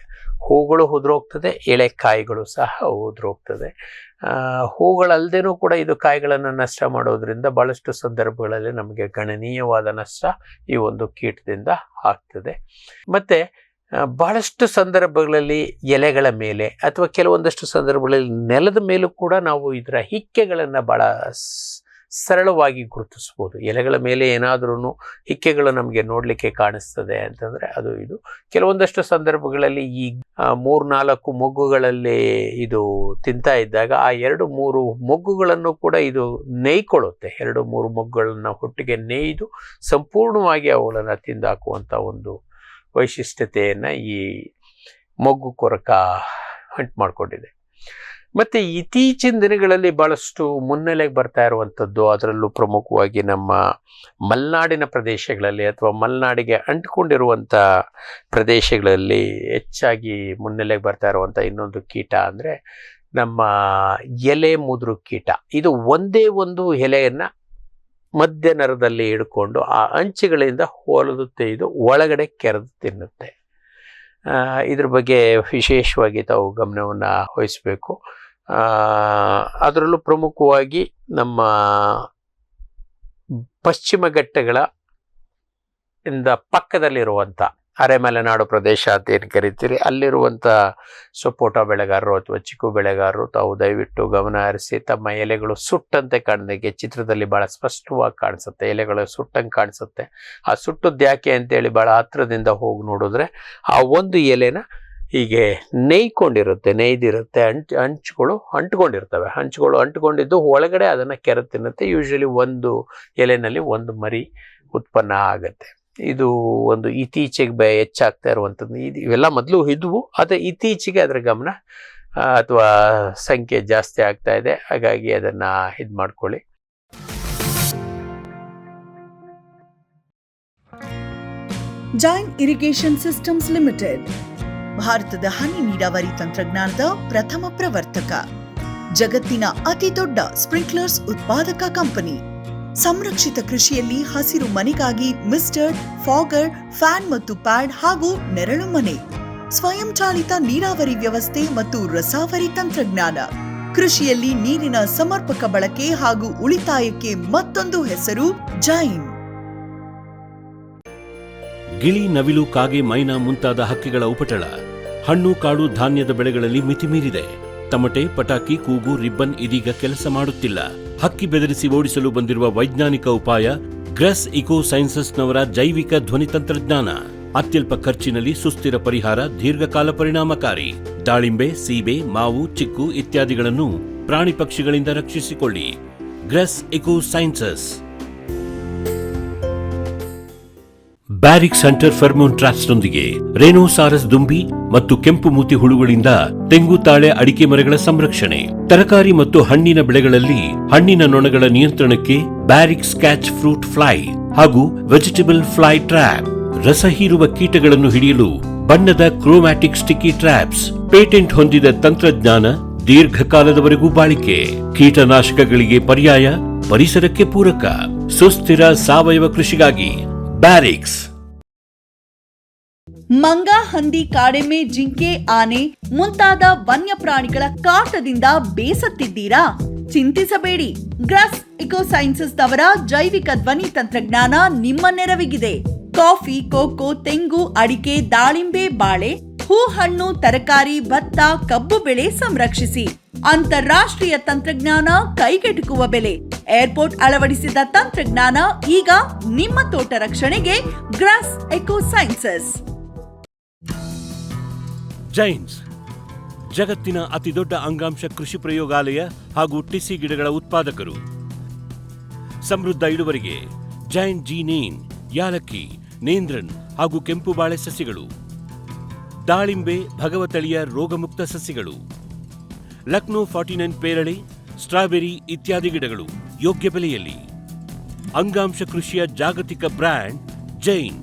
ಹೂಗಳು ಉದುರೋಗ್ತದೆ, ಎಳೆ ಕಾಯಿಗಳು ಸಹ ಉದುರೋಗ್ತದೆ. ಹೂಗಳಲ್ಲದೇನೂ ಕೂಡ ಇದು ಕಾಯಿಗಳನ್ನು ನಷ್ಟ ಮಾಡೋದ್ರಿಂದ ಭಾಳಷ್ಟು ಸಂದರ್ಭಗಳಲ್ಲಿ ನಮಗೆ ಗಣನೀಯವಾದ ನಷ್ಟ ಈ ಒಂದು ಕೀಟದಿಂದ ಆಗ್ತದೆ. ಮತ್ತು ಭಾಳಷ್ಟು ಸಂದರ್ಭಗಳಲ್ಲಿ ಎಲೆಗಳ ಮೇಲೆ ಅಥವಾ ಕೆಲವೊಂದಷ್ಟು ಸಂದರ್ಭಗಳಲ್ಲಿ ನೆಲದ ಮೇಲೂ ಕೂಡ ನಾವು ಇದರ ಹಿಕ್ಕೆಗಳನ್ನು ಭಾಳ ಸರಳವಾಗಿ ಗುರುತಿಸ್ಬೋದು. ಎಲೆಗಳ ಮೇಲೆ ಏನಾದ್ರೂ ಹಿಕ್ಕೆಗಳು ನಮಗೆ ನೋಡಲಿಕ್ಕೆ ಕಾಣಿಸ್ತದೆ ಅಂತಂದರೆ ಅದು ಇದು. ಕೆಲವೊಂದಷ್ಟು ಸಂದರ್ಭಗಳಲ್ಲಿ ಈ 3-4 ಮೊಗ್ಗುಗಳಲ್ಲಿ ಇದು ತಿಂತಾ ಇದ್ದಾಗ ಆ 2-3 ಮೊಗ್ಗುಗಳನ್ನು ಕೂಡ ಇದು ನೇಯ್ಕೊಳ್ಳುತ್ತೆ. 2-3 ಮೊಗ್ಗುಗಳನ್ನು ಒಟ್ಟಿಗೆ ನೇಯ್ದು ಸಂಪೂರ್ಣವಾಗಿ ಅವುಗಳನ್ನು ತಿಂದಾಕುವಂಥ ಒಂದು ವೈಶಿಷ್ಟ್ಯತೆಯನ್ನು ಈ ಮೊಗ್ಗು ಕೊರಕ ಉಂಟು ಮಾಡಿಕೊಂಡಿದೆ. ಮತ್ತು ಇತ್ತೀಚಿನ ದಿನಗಳಲ್ಲಿ ಭಾಳಷ್ಟು ಮುನ್ನೆಲೆಗೆ ಬರ್ತಾ ಇರುವಂಥದ್ದು, ಅದರಲ್ಲೂ ಪ್ರಮುಖವಾಗಿ ನಮ್ಮ ಮಲೆನಾಡಿನ ಪ್ರದೇಶಗಳಲ್ಲಿ ಅಥವಾ ಮಲೆನಾಡಿಗೆ ಅಂಟಿಕೊಂಡಿರುವಂಥ ಪ್ರದೇಶಗಳಲ್ಲಿ ಹೆಚ್ಚಾಗಿ ಮುನ್ನೆಲೆಗೆ ಬರ್ತಾ ಇರುವಂಥ ಇನ್ನೊಂದು ಕೀಟ ಅಂದರೆ ನಮ್ಮ ಎಲೆ ಮುದುರು ಕೀಟ. ಇದು ಒಂದೇ ಒಂದು ಎಲೆಯನ್ನು ಮಧ್ಯ ನರದಲ್ಲಿ ಹಿಡ್ಕೊಂಡು ಆ ಅಂಚುಗಳಿಂದ ಹೊಲಿದು ತೆಗೆದು ಒಳಗಡೆ ಕೆರೆದು ತಿನ್ನುತ್ತೆ. ಇದ್ರ ಬಗ್ಗೆ ವಿಶೇಷವಾಗಿ ತಾವು ಗಮನವನ್ನು ವಹಿಸಬೇಕು. ಅದರಲ್ಲೂ ಪ್ರಮುಖವಾಗಿ ನಮ್ಮ ಪಶ್ಚಿಮ ಘಟ್ಟಗಳ ಪಕ್ಕದಲ್ಲಿರುವಂಥ ಅರೆಮಲೆನಾಡು ಪ್ರದೇಶ ಅಂತ ಏನು ಕರಿತೀರಿ, ಅಲ್ಲಿರುವಂಥ ಸಪೋಟ ಬೆಳೆಗಾರರು ಅಥವಾ ಚಿಕ್ಕು ಬೆಳೆಗಾರರು ತಾವು ದಯವಿಟ್ಟು ಗಮನ ಹರಿಸಿ ತಮ್ಮ ಎಲೆಗಳು ಸುಟ್ಟಂತೆ ಕಾಣೋದಕ್ಕೆ ಚಿತ್ರದಲ್ಲಿ ಭಾಳ ಸ್ಪಷ್ಟವಾಗಿ ಕಾಣಿಸುತ್ತೆ. ಎಲೆಗಳು ಸುಟ್ಟಂಗೆ ಕಾಣಿಸುತ್ತೆ. ಆ ಸುಟ್ಟದ್ದು ಯಾಕೆ ಅಂತೇಳಿ ಭಾಳ ಹತ್ರದಿಂದ ಹೋಗಿ ನೋಡಿದ್ರೆ ಆ ಒಂದು ಎಲೆನ ಹೀಗೆ ನೇಯ್ದಿರುತ್ತೆ, ಹಂಚುಗಳು ಅಂಟ್ಕೊಂಡಿದ್ದು ಒಳಗಡೆ ಅದನ್ನು ಕೆರೆ ತಿನ್ನುತ್ತೆ. ಯೂಶಲಿ ಒಂದು ಎಲೆನಲ್ಲಿ ಒಂದು ಮರಿ ಉತ್ಪನ್ನ ಆಗುತ್ತೆ. ಇದು ಒಂದು ಇತ್ತೀಚೆಗೆ ಹೆಚ್ಚಾಗ್ತಾ ಇರುವಂಥದ್ದು. ಇವೆಲ್ಲ ಮೊದಲು ಇದ್ವು, ಆದರೆ ಇತ್ತೀಚೆಗೆ ಅದರ ಗಮನ ಅಥವಾ ಸಂಖ್ಯೆ ಜಾಸ್ತಿ ಆಗ್ತಾ ಇದೆ. ಹಾಗಾಗಿ ಅದನ್ನು ಇದು ಮಾಡ್ಕೊಳ್ಳಿ.
ಜೈನ್ ಇರಿಗೇಷನ್ ಸಿಸ್ಟಮ್ಸ್ ಲಿಮಿಟೆಡ್ ಭಾರತದ ಹನಿ ನೀರಾವರಿ ತಂತ್ರಜ್ಞಾನದ ಪ್ರಥಮ ಪ್ರವರ್ತಕ, ಜಗತ್ತಿನ ಅತಿ ದೊಡ್ಡ ಸ್ಪ್ರಿಂಕ್ಲರ್ಸ್ ಉತ್ಪಾದಕ ಕಂಪನಿ. ಸಂರಕ್ಷಿತ ಕೃಷಿಯಲ್ಲಿ ಹಸಿರು ಮನೆಗಾಗಿ ಮಿಸ್ಟರ್, ಫಾಗರ್, ಫ್ಯಾನ್ ಮತ್ತು ಪ್ಯಾಡ್ ಹಾಗೂ ನೆರಳು ಮನೆ. ಸ್ವಯಂಚಾಲಿತ ನೀರಾವರಿ ವ್ಯವಸ್ಥೆ ಮತ್ತು ರಸಾವರಿ ತಂತ್ರಜ್ಞಾನ. ಕೃಷಿಯಲ್ಲಿ ನೀರಿನ ಸಮರ್ಪಕ ಬಳಕೆ ಹಾಗೂ ಉಳಿತಾಯಕ್ಕೆ ಮತ್ತೊಂದು ಹೆಸರು ಜೈನ್.
ಗಿಳಿ, ನವಿಲು, ಕಾಗೆ, ಮೈನಾ ಮುಂತಾದ ಹಕ್ಕಿಗಳ ಉಪಟಳ ಹಣ್ಣು, ಕಾಳು, ಧಾನ್ಯದ ಬೆಳೆಗಳಲ್ಲಿ ಮಿತಿಮೀರಿದೆ. ತಮಟೆ, ಪಟಾಕಿ, ಕೂಗು, ರಿಬ್ಬನ್ ಇದೀಗ ಕೆಲಸ ಮಾಡುತ್ತಿಲ್ಲ. ಹಕ್ಕಿ ಬೆದರಿಸಿ ಓಡಿಸಲು ಬಂದಿರುವ ವೈಜ್ಞಾನಿಕ ಉಪಾಯ ಗ್ರೆಸ್ ಇಕೋ ಸೈನ್ಸಸ್ನವರ ಜೈವಿಕ ಧ್ವನಿ ತಂತ್ರಜ್ಞಾನ. ಅತ್ಯಲ್ಪ ಖರ್ಚಿನಲ್ಲಿ ಸುಸ್ಥಿರ ಪರಿಹಾರ, ದೀರ್ಘಕಾಲ ಪರಿಣಾಮಕಾರಿ. ದಾಳಿಂಬೆ, ಸೀಬೆ, ಮಾವು, ಚಿಕ್ಕು ಇತ್ಯಾದಿಗಳನ್ನು ಪ್ರಾಣಿ ಪಕ್ಷಿಗಳಿಂದ ರಕ್ಷಿಸಿಕೊಳ್ಳಿ. ಗ್ರೆಸ್ eco sciences. Barrix hunter pheromone ಟ್ರಾಪ್ಸ್ನೊಂದಿಗೆ ರೇನೋಸಾರಸ್ ದುಂಬಿ ಮತ್ತು ಕೆಂಪು ಮೂತಿ ಹುಳುಗಳಿಂದ ತೆಂಗು, ತಾಳೆ, ಅಡಿಕೆ ಮರಗಳ ಸಂರಕ್ಷಣೆ. ತರಕಾರಿ ಮತ್ತು ಹಣ್ಣಿನ ಬೆಳೆಗಳಲ್ಲಿ ಹಣ್ಣಿನ ನೊಣಗಳ ನಿಯಂತ್ರಣಕ್ಕೆ ಬ್ಯಾರಿಕ್ಸ್ ಕ್ಯಾಚ್ ಫ್ರೂಟ್ ಫ್ಲೈ ಹಾಗೂ ವೆಜಿಟೇಬಲ್ ಫ್ಲೈ ಟ್ರ್ಯಾಪ್. ರಸ ಹೀರುವ ಕೀಟಗಳನ್ನು ಹಿಡಿಯಲು ಬಣ್ಣದ ಕ್ರೋಮ್ಯಾಟಿಕ್ ಸ್ಟಿಕ್ಕಿ ಟ್ರ್ಯಾಪ್ಸ್. ಪೇಟೆಂಟ್ ಹೊಂದಿದ ತಂತ್ರಜ್ಞಾನ, ದೀರ್ಘಕಾಲದವರೆಗೂ ಬಾಳಿಕೆ. ಕೀಟನಾಶಕಗಳಿಗೆ ಪರ್ಯಾಯ, ಪರಿಸರಕ್ಕೆ ಪೂರಕ. ಸುಸ್ಥಿರ ಸಾವಯವ ಕೃಷಿಗಾಗಿ ಬ್ಯಾರಿಕ್ಸ್.
ಮಂಗ, ಹಂದಿ, ಕಾಡೆಮ್ಮೆ, ಜಿಂಕೆ, ಆನೆ ಮುಂತಾದ ವನ್ಯಪ್ರಾಣಿಗಳ ಕಾಟದಿಂದ ಬೇಸತ್ತಿದ್ದೀರಾ? ಚಿಂತಿಸಬೇಡಿ. ಗ್ರಾಸ್ ಇಕೋ ಸೈನ್ಸಸ್ ನವರ ಜೈವಿಕ ಧ್ವನಿ ತಂತ್ರಜ್ಞಾನ ನಿಮ್ಮ ನೆರವಿಗಿದೆ. ಕಾಫಿ, ಕೋಕೋ, ತೆಂಗು, ಅಡಿಕೆ, ದಾಳಿಂಬೆ, ಬಾಳೆ, ಹೂ, ಹಣ್ಣು, ತರಕಾರಿ, ಭತ್ತ, ಕಬ್ಬು ಬೆಳೆ ಸಂರಕ್ಷಿಸಿ. ಅಂತಾರಾಷ್ಟ್ರೀಯ ತಂತ್ರಜ್ಞಾನ, ಕೈಗೆಟುಕುವ ಬೆಲೆ. ಏರ್ಪೋರ್ಟ್ ಅಳವಡಿಸಿದ ತಂತ್ರಜ್ಞಾನ ಈಗ ನಿಮ್ಮ ತೋಟ ರಕ್ಷಣೆಗೆ ಗ್ರಾಸ್ ಎಕೋ ಸೈನ್ಸಸ್.
ಜೈನ್ಸ್ ಜಗತ್ತಿನ ಅತಿದೊಡ್ಡ ಅಂಗಾಂಶ ಕೃಷಿ ಪ್ರಯೋಗಾಲಯ ಹಾಗೂ ಟಿಸಿ ಗಿಡಗಳ ಉತ್ಪಾದಕರು. ಸಮೃದ್ಧ ಇಳುವರಿಗೆ ಜೈನ್ ಜೀನೇನ್, ಯಾಲಕ್ಕಿ, ನೇಂದ್ರನ್ ಹಾಗೂ ಕೆಂಪು ಬಾಳೆ ಸಸಿಗಳು, ದಾಳಿಂಬೆ, ಭಗವತಳಿಯ ರೋಗಮುಕ್ತ ಸಸಿಗಳು, ಲಕ್ನೋ 49 ಪೇರಳೆ, ಸ್ಟ್ರಾಬೆರಿ ಇತ್ಯಾದಿ ಗಿಡಗಳು ಯೋಗ್ಯ ಬೆಲೆಯಲ್ಲಿ. ಅಂಗಾಂಶ ಕೃಷಿಯ ಜಾಗತಿಕ ಬ್ರ್ಯಾಂಡ್ ಜೈನ್.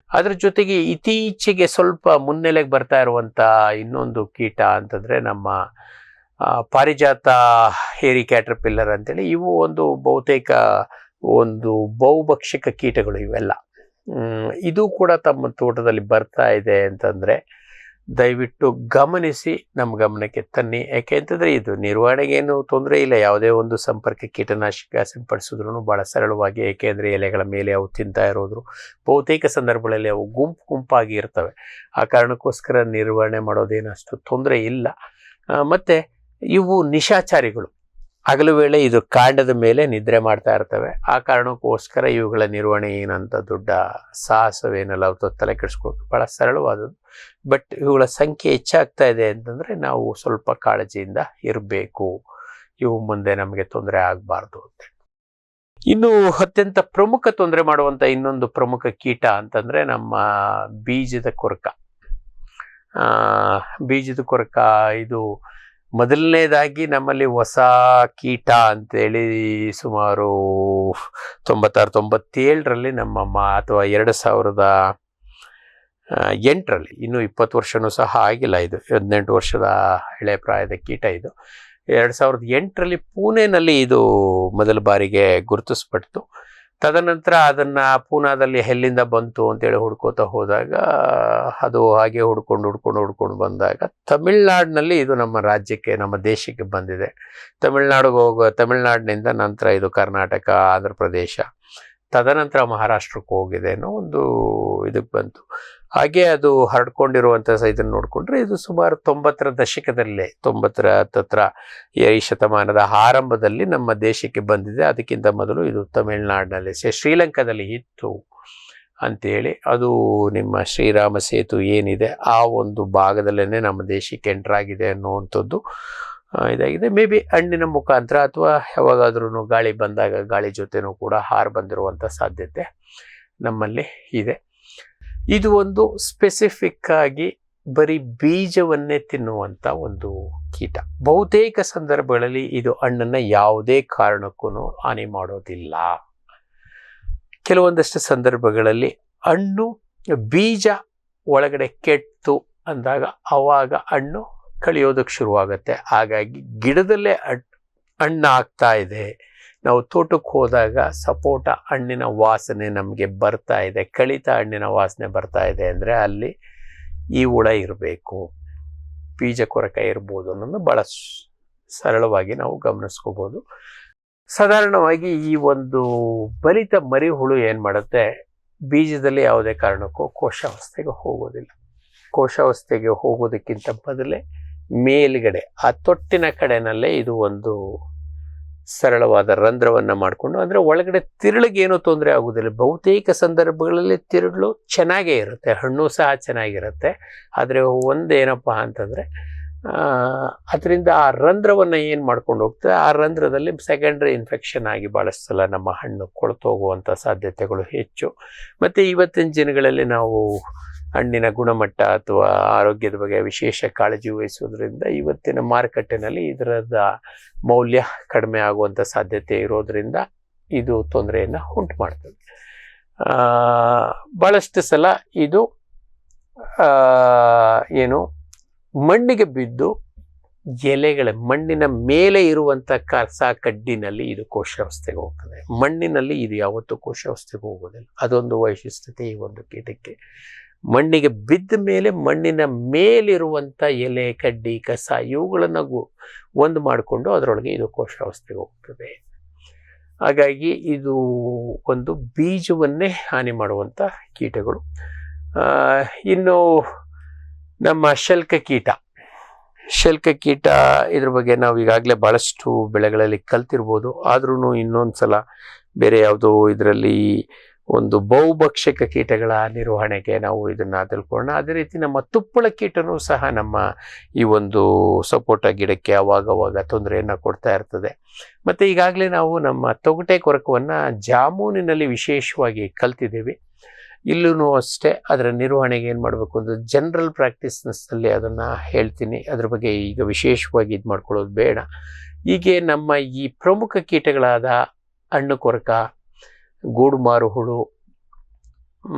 ಅದರ ಜೊತೆಗೆ ಇತ್ತೀಚೆಗೆ ಸ್ವಲ್ಪ ಮುನ್ನೆಲೆಗೆ ಬರ್ತಾ ಇರುವಂತ ಇನ್ನೊಂದು ಕೀಟ ಅಂತಂದ್ರೆ ನಮ್ಮ ಪಾರಿಜಾತ ಹೇರಿ ಕ್ಯಾಟರ್ಪಿಲ್ಲರ್ ಅಂತೇಳಿ. ಇವು ಒಂದು ಬಹುತೇಕ ಒಂದು ಬಹುಭಕ್ಷಕ ಕೀಟಗಳು ಇವೆಲ್ಲ. ಇದು ಕೂಡ ತಮ್ಮ ತೋಟದಲ್ಲಿ ಬರ್ತಾ ಇದೆ ಅಂತಂದ್ರೆ ದಯವಿಟ್ಟು ಗಮನಿಸಿ ನಮ್ಮ ಗಮನಕ್ಕೆ ತನ್ನಿ. ಯಾಕೆಂತಂದ್ರೆ ಇದು ನಿರ್ವಹಣೆಗೇನು ತೊಂದರೆ ಇಲ್ಲ. ಯಾವುದೇ ಒಂದು ಸಂಪರ್ಕ ಕೀಟನಾಶಕ ಸಿಂಪಡಿಸಿದ್ರು ಬಹಳ ಸರಳವಾಗಿ, ಏಕೆಂದ್ರೆ ಎಲೆಗಳ ಮೇಲೆ ಅವು ತಿಂತಾ ಇರೋದ್ರು ಬಹುತೇಕ ಸಂದರ್ಭಗಳಲ್ಲಿ ಅವು ಗುಂಪಾಗಿ ಇರ್ತವೆ. ಆ ಕಾರಣಕ್ಕೋಸ್ಕರ ನಿರ್ವಹಣೆ ಮಾಡೋದೇನು ಅಷ್ಟು ತೊಂದರೆ ಇಲ್ಲ. ಮತ್ತೆ ಇವು ನಿಶಾಚಾರಿಗಳು. ಹಗಲು ವೇಳೆ ಇದು ಕಾಂಡದ ಮೇಲೆ ನಿದ್ರೆ ಮಾಡ್ತಾ ಇರ್ತವೆ. ಆ ಕಾರಣಕ್ಕೋಸ್ಕರ ಇವುಗಳ ನಿರ್ವಹಣೆ ಏನಂತ ದೊಡ್ಡ ಸಾಹಸವೇನಲ್ಲ, ತಲೆ ಕೆಡಿಸ್ಕೊಳ್ಳೋದು ಬಹಳ ಸರಳವಾದದ್ದು. ಬಟ್ ಇವುಗಳ ಸಂಖ್ಯೆ ಹೆಚ್ಚಾಗ್ತಾ ಇದೆ ಅಂತಂದ್ರೆ ನಾವು ಸ್ವಲ್ಪ ಕಾಳಜಿಯಿಂದ ಇರಬೇಕು. ಇವು ಮುಂದೆ ನಮಗೆ ತೊಂದರೆ ಆಗಬಾರ್ದು ಅಂತ. ಇನ್ನು ಅತ್ಯಂತ ಪ್ರಮುಖ ತೊಂದರೆ ಮಾಡುವಂತ ಇನ್ನೊಂದು ಪ್ರಮುಖ ಕೀಟ ಅಂತಂದ್ರೆ ನಮ್ಮ ಬೀಜದ ಕೊರಕ. ಬೀಜದ ಕೊರಕ ಇದು ಮೊದಲನೇದಾಗಿ ನಮ್ಮಲ್ಲಿ ಹೊಸ ಕೀಟ ಅಂತೇಳಿ ಸುಮಾರು 96-97ರಲ್ಲಿ ನಮ್ಮ ಅಥವಾ 2008ರಲ್ಲಿ, ಇನ್ನು 20 ವರ್ಷನೂ ಸಹ ಆಗಿಲ್ಲ, ಇದು 18 ವರ್ಷದ ಹಳೆ ಪ್ರಾಯದ ಕೀಟ. ಇದು 2008ರಲ್ಲಿ ಪೂನೆನಲ್ಲಿ ಇದು ಮೊದಲ ಬಾರಿಗೆ ಗುರುತಿಸ್ಪಡ್ತು. ತದನಂತರ ಅದನ್ನ ಪೂನಾದಲ್ಲಿ ಎಲ್ಲಿಂದ ಬಂತು ಅಂತೇಳಿ ಹುಡ್ಕೋತಾ ಹೋದಾಗ ಅದು ಹಾಗೆ ಹುಡ್ಕೊಂಡು ಬಂದಾಗ ತಮಿಳ್ನಾಡಿನಲ್ಲಿ ಇದು ನಮ್ಮ ರಾಜ್ಯಕ್ಕೆ, ನಮ್ಮ ದೇಶಕ್ಕೆ ಬಂದಿದೆ. ತಮಿಳ್ನಾಡಿನಿಂದ ನಂತರ ಇದು ಕರ್ನಾಟಕ, ಆಂಧ್ರ ಪ್ರದೇಶ, ತದನಂತರ ಮಹಾರಾಷ್ಟ್ರಕ್ಕೆ ಹೋಗಿದೆ ಅನ್ನೋ ಒಂದು ಇದಕ್ಕೆ ಬಂತು. ಹಾಗೆ ಅದು ಹರಡ್ಕೊಂಡಿರುವಂಥ ಇದನ್ನು ನೋಡಿಕೊಂಡ್ರೆ ಇದು ಸುಮಾರು 90ರ ದಶಕದಲ್ಲೇ, 90ರ ಹತ್ರ ಈ ಶತಮಾನದ ಆರಂಭದಲ್ಲಿ ನಮ್ಮ ದೇಶಕ್ಕೆ ಬಂದಿದೆ. ಅದಕ್ಕಿಂತ ಮೊದಲು ಇದು ತಮಿಳ್ನಾಡಿನಲ್ಲಿ, ಶ್ರೀಲಂಕಾದಲ್ಲಿ ಇತ್ತು ಅಂತೇಳಿ. ಅದು ನಿಮ್ಮ ಶ್ರೀರಾಮ ಸೇತು ಏನಿದೆ ಆ ಒಂದು ಭಾಗದಲ್ಲೇ ನಮ್ಮ ದೇಶಕ್ಕೆ ಎಂಟರ್ ಆಗಿದೆ ಅನ್ನುವಂಥದ್ದು ಇದಾಗಿದೆ. ಮೇ ಬಿ ಹಣ್ಣಿನ ಮುಖಾಂತರ ಅಥವಾ ಯಾವಾಗಾದ್ರೂ ಗಾಳಿ ಬಂದಾಗ ಗಾಳಿ ಜೊತೆನೂ ಕೂಡ ಹಾರು ಬಂದಿರುವಂಥ ಸಾಧ್ಯತೆ ನಮ್ಮಲ್ಲಿ ಇದೆ. ಇದು ಒಂದು ಸ್ಪೆಸಿಫಿಕ್ ಆಗಿ ಬರೀ ಬೀಜವನ್ನೇ ತಿನ್ನುವಂಥ ಒಂದು ಕೀಟ. ಬಹುತೇಕ ಸಂದರ್ಭಗಳಲ್ಲಿ ಇದು ಹಣ್ಣನ್ನು ಯಾವುದೇ ಕಾರಣಕ್ಕೂ ಹಾನಿ ಮಾಡೋದಿಲ್ಲ. ಕೆಲವೊಂದಷ್ಟು ಸಂದರ್ಭಗಳಲ್ಲಿ ಹಣ್ಣು ಬೀಜ ಒಳಗಡೆ ಕೆಟ್ಟು ಅಂದಾಗ ಅವಾಗ ಹಣ್ಣು ಕಳಿಯೋದಕ್ಕೆ ಶುರುವಾಗುತ್ತೆ. ಹಾಗಾಗಿ ಗಿಡದಲ್ಲೇ ಹಣ್ಣು ಆಗ್ತಾ ಇದೆ, ನಾವು ತೋಟಕ್ಕೆ ಹೋದಾಗ ಸಪೋಟ ಹಣ್ಣಿನ ವಾಸನೆ ನಮಗೆ ಬರ್ತಾ ಇದೆ, ಕಳಿತ ಹಣ್ಣಿನ ವಾಸನೆ ಬರ್ತಾ ಇದೆ ಅಂದರೆ ಅಲ್ಲಿ ಈ ಹುಳ ಇರಬೇಕು, ಬೀಜ ಕೊರಕ ಇರ್ಬೋದು ಅನ್ನೋದು ಭಾಳ ಸರಳವಾಗಿ ನಾವು ಗಮನಿಸ್ಕೋಬೋದು. ಸಾಧಾರಣವಾಗಿ ಈ ಒಂದು ಬಲಿತ ಮರಿಹುಳು ಏನು ಮಾಡುತ್ತೆ, ಬೀಜದಲ್ಲಿ ಯಾವುದೇ ಕಾರಣಕ್ಕೂ ಕೋಶಾವಸ್ಥೆಗೆ ಹೋಗೋದಿಲ್ಲ. ಕೋಶಾವಸ್ಥೆಗೆ ಹೋಗೋದಕ್ಕಿಂತ ಮೊದಲೇ ಮೇಲ್ಗಡೆ ಆ ತೊಟ್ಟಿನ ಕಡೆನಲ್ಲೇ ಇದು ಒಂದು ಸರಳವಾದ ರಂಧ್ರವನ್ನು ಮಾಡಿಕೊಂಡು, ಅಂದರೆ ಒಳಗಡೆ ತಿರುಳಿಗೇನೂ ತೊಂದರೆ ಆಗೋದಿಲ್ಲ. ಬಹುತೇಕ ಸಂದರ್ಭಗಳಲ್ಲಿ ತಿರುಳು ಚೆನ್ನಾಗೇ ಇರುತ್ತೆ, ಹಣ್ಣು ಸಹ ಚೆನ್ನಾಗಿರುತ್ತೆ. ಆದರೆ ಒಂದೇನಪ್ಪ ಅಂತಂದರೆ ಅದರಿಂದ ಆ ರಂಧ್ರವನ್ನು ಏನು ಮಾಡ್ಕೊಂಡು ಹೋಗ್ತದೆ, ಆ ರಂಧ್ರದಲ್ಲಿ ಸೆಕೆಂಡ್ರಿ ಇನ್ಫೆಕ್ಷನ್ ಆಗಿ ಭಾಳಷ್ಟು ಸಲ ನಮ್ಮ ಹಣ್ಣು ಕೊಳ್ತೋಗುವಂಥ ಸಾಧ್ಯತೆಗಳು ಹೆಚ್ಚು. ಮತ್ತು ಇವತ್ತಿನ ದಿನಗಳಲ್ಲಿ ನಾವು ಹಣ್ಣಿನ ಗುಣಮಟ್ಟ ಅಥವಾ ಆರೋಗ್ಯದ ಬಗ್ಗೆ ವಿಶೇಷ ಕಾಳಜಿ ವಹಿಸೋದ್ರಿಂದ ಇವತ್ತಿನ ಮಾರುಕಟ್ಟೆನಲ್ಲಿ ಇದರದ ಮೌಲ್ಯ ಕಡಿಮೆ ಆಗುವಂಥ ಸಾಧ್ಯತೆ ಇರೋದರಿಂದ ಇದು ತೊಂದರೆಯನ್ನು ಉಂಟು ಮಾಡ್ತದೆ. ಭಾಳಷ್ಟು ಸಲ ಇದು ಏನು ಮಣ್ಣಿಗೆ ಬಿದ್ದು ಎಲೆಗಳ ಮಣ್ಣಿನ ಮೇಲೆ ಇರುವಂಥ ಕಸ ಕಡ್ಡಿನಲ್ಲಿ ಇದು ಕೋಶಾವಸ್ಥೆಗೆ ಹೋಗ್ತದೆ. ಮಣ್ಣಿನಲ್ಲಿ ಇದು ಯಾವತ್ತೂ ಕೋಶಾವಸ್ಥೆಗೆ ಹೋಗೋದಿಲ್ಲ. ಅದೊಂದು ವೈಶಿಷ್ಟ್ಯತೆ ಈ ಒಂದು ಕೀಟಕ್ಕೆ. ಮಣ್ಣಿಗೆ ಬಿದ್ದ ಮೇಲೆ ಮಣ್ಣಿನ ಮೇಲಿರುವಂಥ ಎಲೆ ಕಡ್ಡಿ ಕಸ ಇವುಗಳನ್ನು ಒಂದು ಮಾಡಿಕೊಂಡು ಅದರೊಳಗೆ ಇದು ಕೋಶಾವಸ್ಥೆಗೆ ಹೋಗ್ತದೆ. ಹಾಗಾಗಿ ಇದು ಒಂದು ಬೀಜವನ್ನೇ ಹಾನಿ ಮಾಡುವಂಥ ಕೀಟಗಳು. ಇನ್ನು ನಮ್ಮ ಶಲ್ಕ ಕೀಟ ಇದ್ರ ಬಗ್ಗೆ ನಾವು ಈಗಾಗಲೇ ಭಾಳಷ್ಟು ಬೆಳೆಗಳಲ್ಲಿ ಕಲ್ತಿರ್ಬೋದು. ಆದ್ರೂ ಇನ್ನೊಂದು ಸಲ ಬೇರೆ ಯಾವುದೋ ಇದರಲ್ಲಿ ಒಂದು ಬಹುಭಕ್ಷಕ ಕೀಟಗಳ ನಿರ್ವಹಣೆಗೆ ನಾವು ಇದನ್ನು ತಿಳ್ಕೊಳ್ಳೋಣ. ಅದೇ ರೀತಿ ನಮ್ಮ ತುಪ್ಪಳ ಕೀಟನೂ ಸಹ ನಮ್ಮ ಈ ಒಂದು ಸಪೋಟ ಗಿಡಕ್ಕೆ ಅವಾಗವಾಗ ತೊಂದರೆಯನ್ನು ಕೊಡ್ತಾ ಇರ್ತದೆ. ಮತ್ತು ಈಗಾಗಲೇ ನಾವು ನಮ್ಮ ತೊಗಟೆ ಕೊರಕವನ್ನು ಜಾಮೂನಿನಲ್ಲಿ ವಿಶೇಷವಾಗಿ ಕಲ್ತಿದ್ದೀವಿ. ಇಲ್ಲೂ ಅಷ್ಟೇ ಅದರ ನಿರ್ವಹಣೆಗೆ ಏನು ಮಾಡಬೇಕು ಅಂದರೆ ಜನರಲ್ ಪ್ರಾಕ್ಟೀಸ್ನಲ್ಲಿ ಅದನ್ನು ಹೇಳ್ತೀನಿ. ಅದ್ರ ಬಗ್ಗೆ ಈಗ ವಿಶೇಷವಾಗಿ ಇದು ಮಾಡ್ಕೊಳ್ಳೋದು ಬೇಡ. ಹೀಗೆ ನಮ್ಮ ಈ ಪ್ರಮುಖ ಕೀಟಗಳಾದ ಹಣ್ಣು ಕೊರಕ, ಗೂಡು ಮಾರು ಹುಳು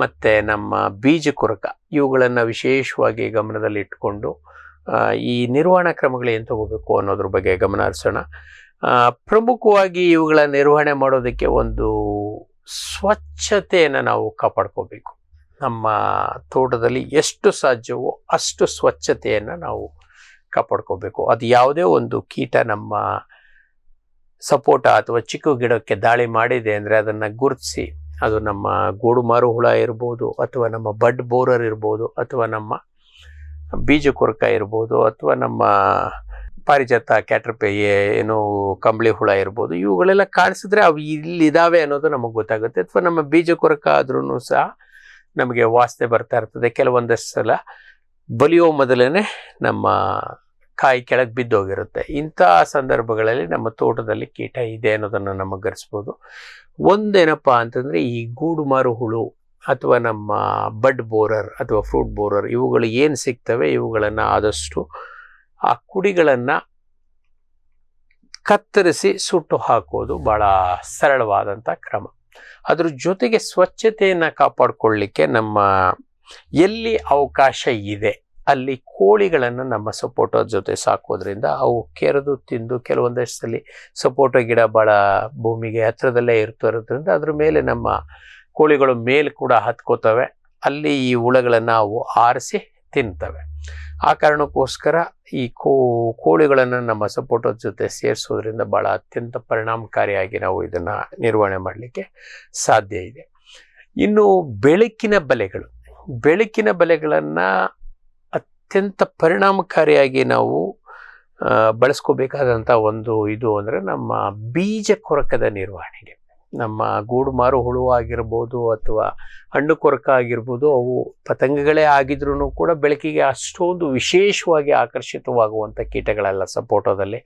ಮತ್ತು ನಮ್ಮ ಬೀಜ ಕೊರಕ ಇವುಗಳನ್ನು ವಿಶೇಷವಾಗಿ ಗಮನದಲ್ಲಿ ಇಟ್ಕೊಂಡು ಈ ನಿರ್ವಹಣಾ ಕ್ರಮಗಳು ಏನು ತಗೋಬೇಕು ಅನ್ನೋದ್ರ ಬಗ್ಗೆ ಗಮನ ಹರಿಸೋಣ. ಪ್ರಮುಖವಾಗಿ ಇವುಗಳ ನಿರ್ವಹಣೆ ಮಾಡೋದಕ್ಕೆ ಒಂದು ಸ್ವಚ್ಛತೆಯನ್ನು ನಾವು ಕಾಪಾಡ್ಕೋಬೇಕು. ನಮ್ಮ ತೋಟದಲ್ಲಿ ಎಷ್ಟು ಸಾಧ್ಯವೋ ಅಷ್ಟು ಸ್ವಚ್ಛತೆಯನ್ನು ನಾವು ಕಾಪಾಡ್ಕೋಬೇಕು. ಅದು ಯಾವುದೇ ಒಂದು ಕೀಟ ನಮ್ಮ ಸಪೋಟ ಅಥವಾ ಚಿಕ್ಕು ಗಿಡಕ್ಕೆ ದಾಳಿ ಮಾಡಿದೆ ಅಂದರೆ ಅದನ್ನು ಗುರುತಿಸಿ, ಅದು ನಮ್ಮ ಗೂಡು ಮಾರು ಹುಳ ಇರ್ಬೋದು, ಅಥವಾ ನಮ್ಮ ಬಡ್ ಬೋರರ್ ಇರ್ಬೋದು, ಅಥವಾ ನಮ್ಮ ಬೀಜ ಕೊರಕ ಇರ್ಬೋದು, ಅಥವಾ ನಮ್ಮ ಪಾರಿಜಾತ ಕ್ಯಾಟ್ರಪೆ ಏನು ಕಂಬಳಿ ಹುಳ ಇರ್ಬೋದು. ಇವುಗಳೆಲ್ಲ ಕಾಣಿಸಿದ್ರೆ ಅವು ಇಲ್ಲಿದ್ದಾವೆ ಅನ್ನೋದು ನಮಗೆ ಗೊತ್ತಾಗುತ್ತೆ. ಅಥವಾ ನಮ್ಮ ಬೀಜ ಕೊರಕ ಆದ್ರೂ ಸಹ ನಮಗೆ ವಾಸನೆ ಬರ್ತಾ ಇರ್ತದೆ. ಕೆಲವೊಂದಷ್ಟು ಸಲ ಬಲಿಯೋ ಮೊದಲೇ ನಮ್ಮ ಕಾಯಿ ಕೆಳಗೆ ಬಿದ್ದೋಗಿರುತ್ತೆ. ಇಂಥ ಸಂದರ್ಭಗಳಲ್ಲಿ ನಮ್ಮ ತೋಟದಲ್ಲಿ ಕೀಟ ಇದೆ ಅನ್ನೋದನ್ನು ನಮಗೆ ಗಮನಿಸ್ಬೋದು. ಒಂದೇನಪ್ಪ ಅಂತಂದರೆ ಈ ಗೂಡು ಮಾರು ಹುಳು ಅಥವಾ ನಮ್ಮ ಬಡ್ ಬೋರರ್ ಅಥವಾ ಫ್ರೂಟ್ ಬೋರರ್ ಇವುಗಳು ಏನು ಸಿಗ್ತವೆ ಇವುಗಳನ್ನು ಆದಷ್ಟು ಆ ಕುಡಿಗಳನ್ನು ಕತ್ತರಿಸಿ ಸುಟ್ಟು ಹಾಕೋದು ಭಾಳ ಸರಳವಾದಂಥ ಕ್ರಮ. ಅದ್ರ ಜೊತೆಗೆ ಸ್ವಚ್ಛತೆಯನ್ನು ಕಾಪಾಡಿಕೊಳ್ಳಿಕ್ಕೆ ನಮ್ಮ ಎಲ್ಲಿ ಅವಕಾಶ ಇದೆ ಅಲ್ಲಿ ಕೋಳಿಗಳನ್ನು ನಮ್ಮ ಸಪೋಟೋ ಜೊತೆ ಸಾಕೋದ್ರಿಂದ ಅವು ಕೆರೆದು ತಿಂದು ಕೆಲವೊಂದಷ್ಟು ಸಲ ಸಪೋಟೋ ಗಿಡ ಭಾಳ ಭೂಮಿಗೆ ಹತ್ತಿರದಲ್ಲೇ ಇರೋದ್ರಿಂದ ಅದ್ರ ಮೇಲೆ ನಮ್ಮ ಕೋಳಿಗಳು ಮೇಲೆ ಕೂಡ ಹತ್ಕೋತವೆ. ಅಲ್ಲಿ ಈ ಹುಳಗಳನ್ನು ಅವು ಆರಿಸಿ ತಿಂತವೆ. ಆ ಕಾರಣಕ್ಕೋಸ್ಕರ ಈ ಕೋಳಿಗಳನ್ನು ನಮ್ಮ ಸಪೋಟೋ ಜೊತೆ ಸೇರಿಸೋದ್ರಿಂದ ಭಾಳ ಅತ್ಯಂತ ಪರಿಣಾಮಕಾರಿಯಾಗಿ ನಾವು ಇದನ್ನು ನಿರ್ವಹಣೆ ಮಾಡಲಿಕ್ಕೆ ಸಾಧ್ಯ ಇದೆ. ಇನ್ನು ಬೆಳಕಿನ ಬಲೆಗಳನ್ನು ಅತ್ಯಂತ ಪರಿಣಾಮಕಾರಿಯಾಗಿ ನಾವು ಬಳಸ್ಕೋಬೇಕಾದಂಥ ಒಂದು ಇದು ಅಂದರೆ ನಮ್ಮ ಬೀಜ ಕೊರಕದ ನಿರ್ವಹಣೆಗೆ. ನಮ್ಮ ಗೂಡು ಮಾರು ಹುಳು ಆಗಿರ್ಬೋದು ಅಥವಾ ಹಣ್ಣು ಕೊರಕ ಆಗಿರ್ಬೋದು, ಅವು ಪತಂಗಗಳೇ ಆಗಿದ್ರೂ ಕೂಡ ಬೆಳಕಿಗೆ ಅಷ್ಟೊಂದು ವಿಶೇಷವಾಗಿ ಆಕರ್ಷಿತವಾಗುವಂಥ ಕೀಟಗಳೆಲ್ಲ ಸಪೋಟೋದಲ್ಲಿ.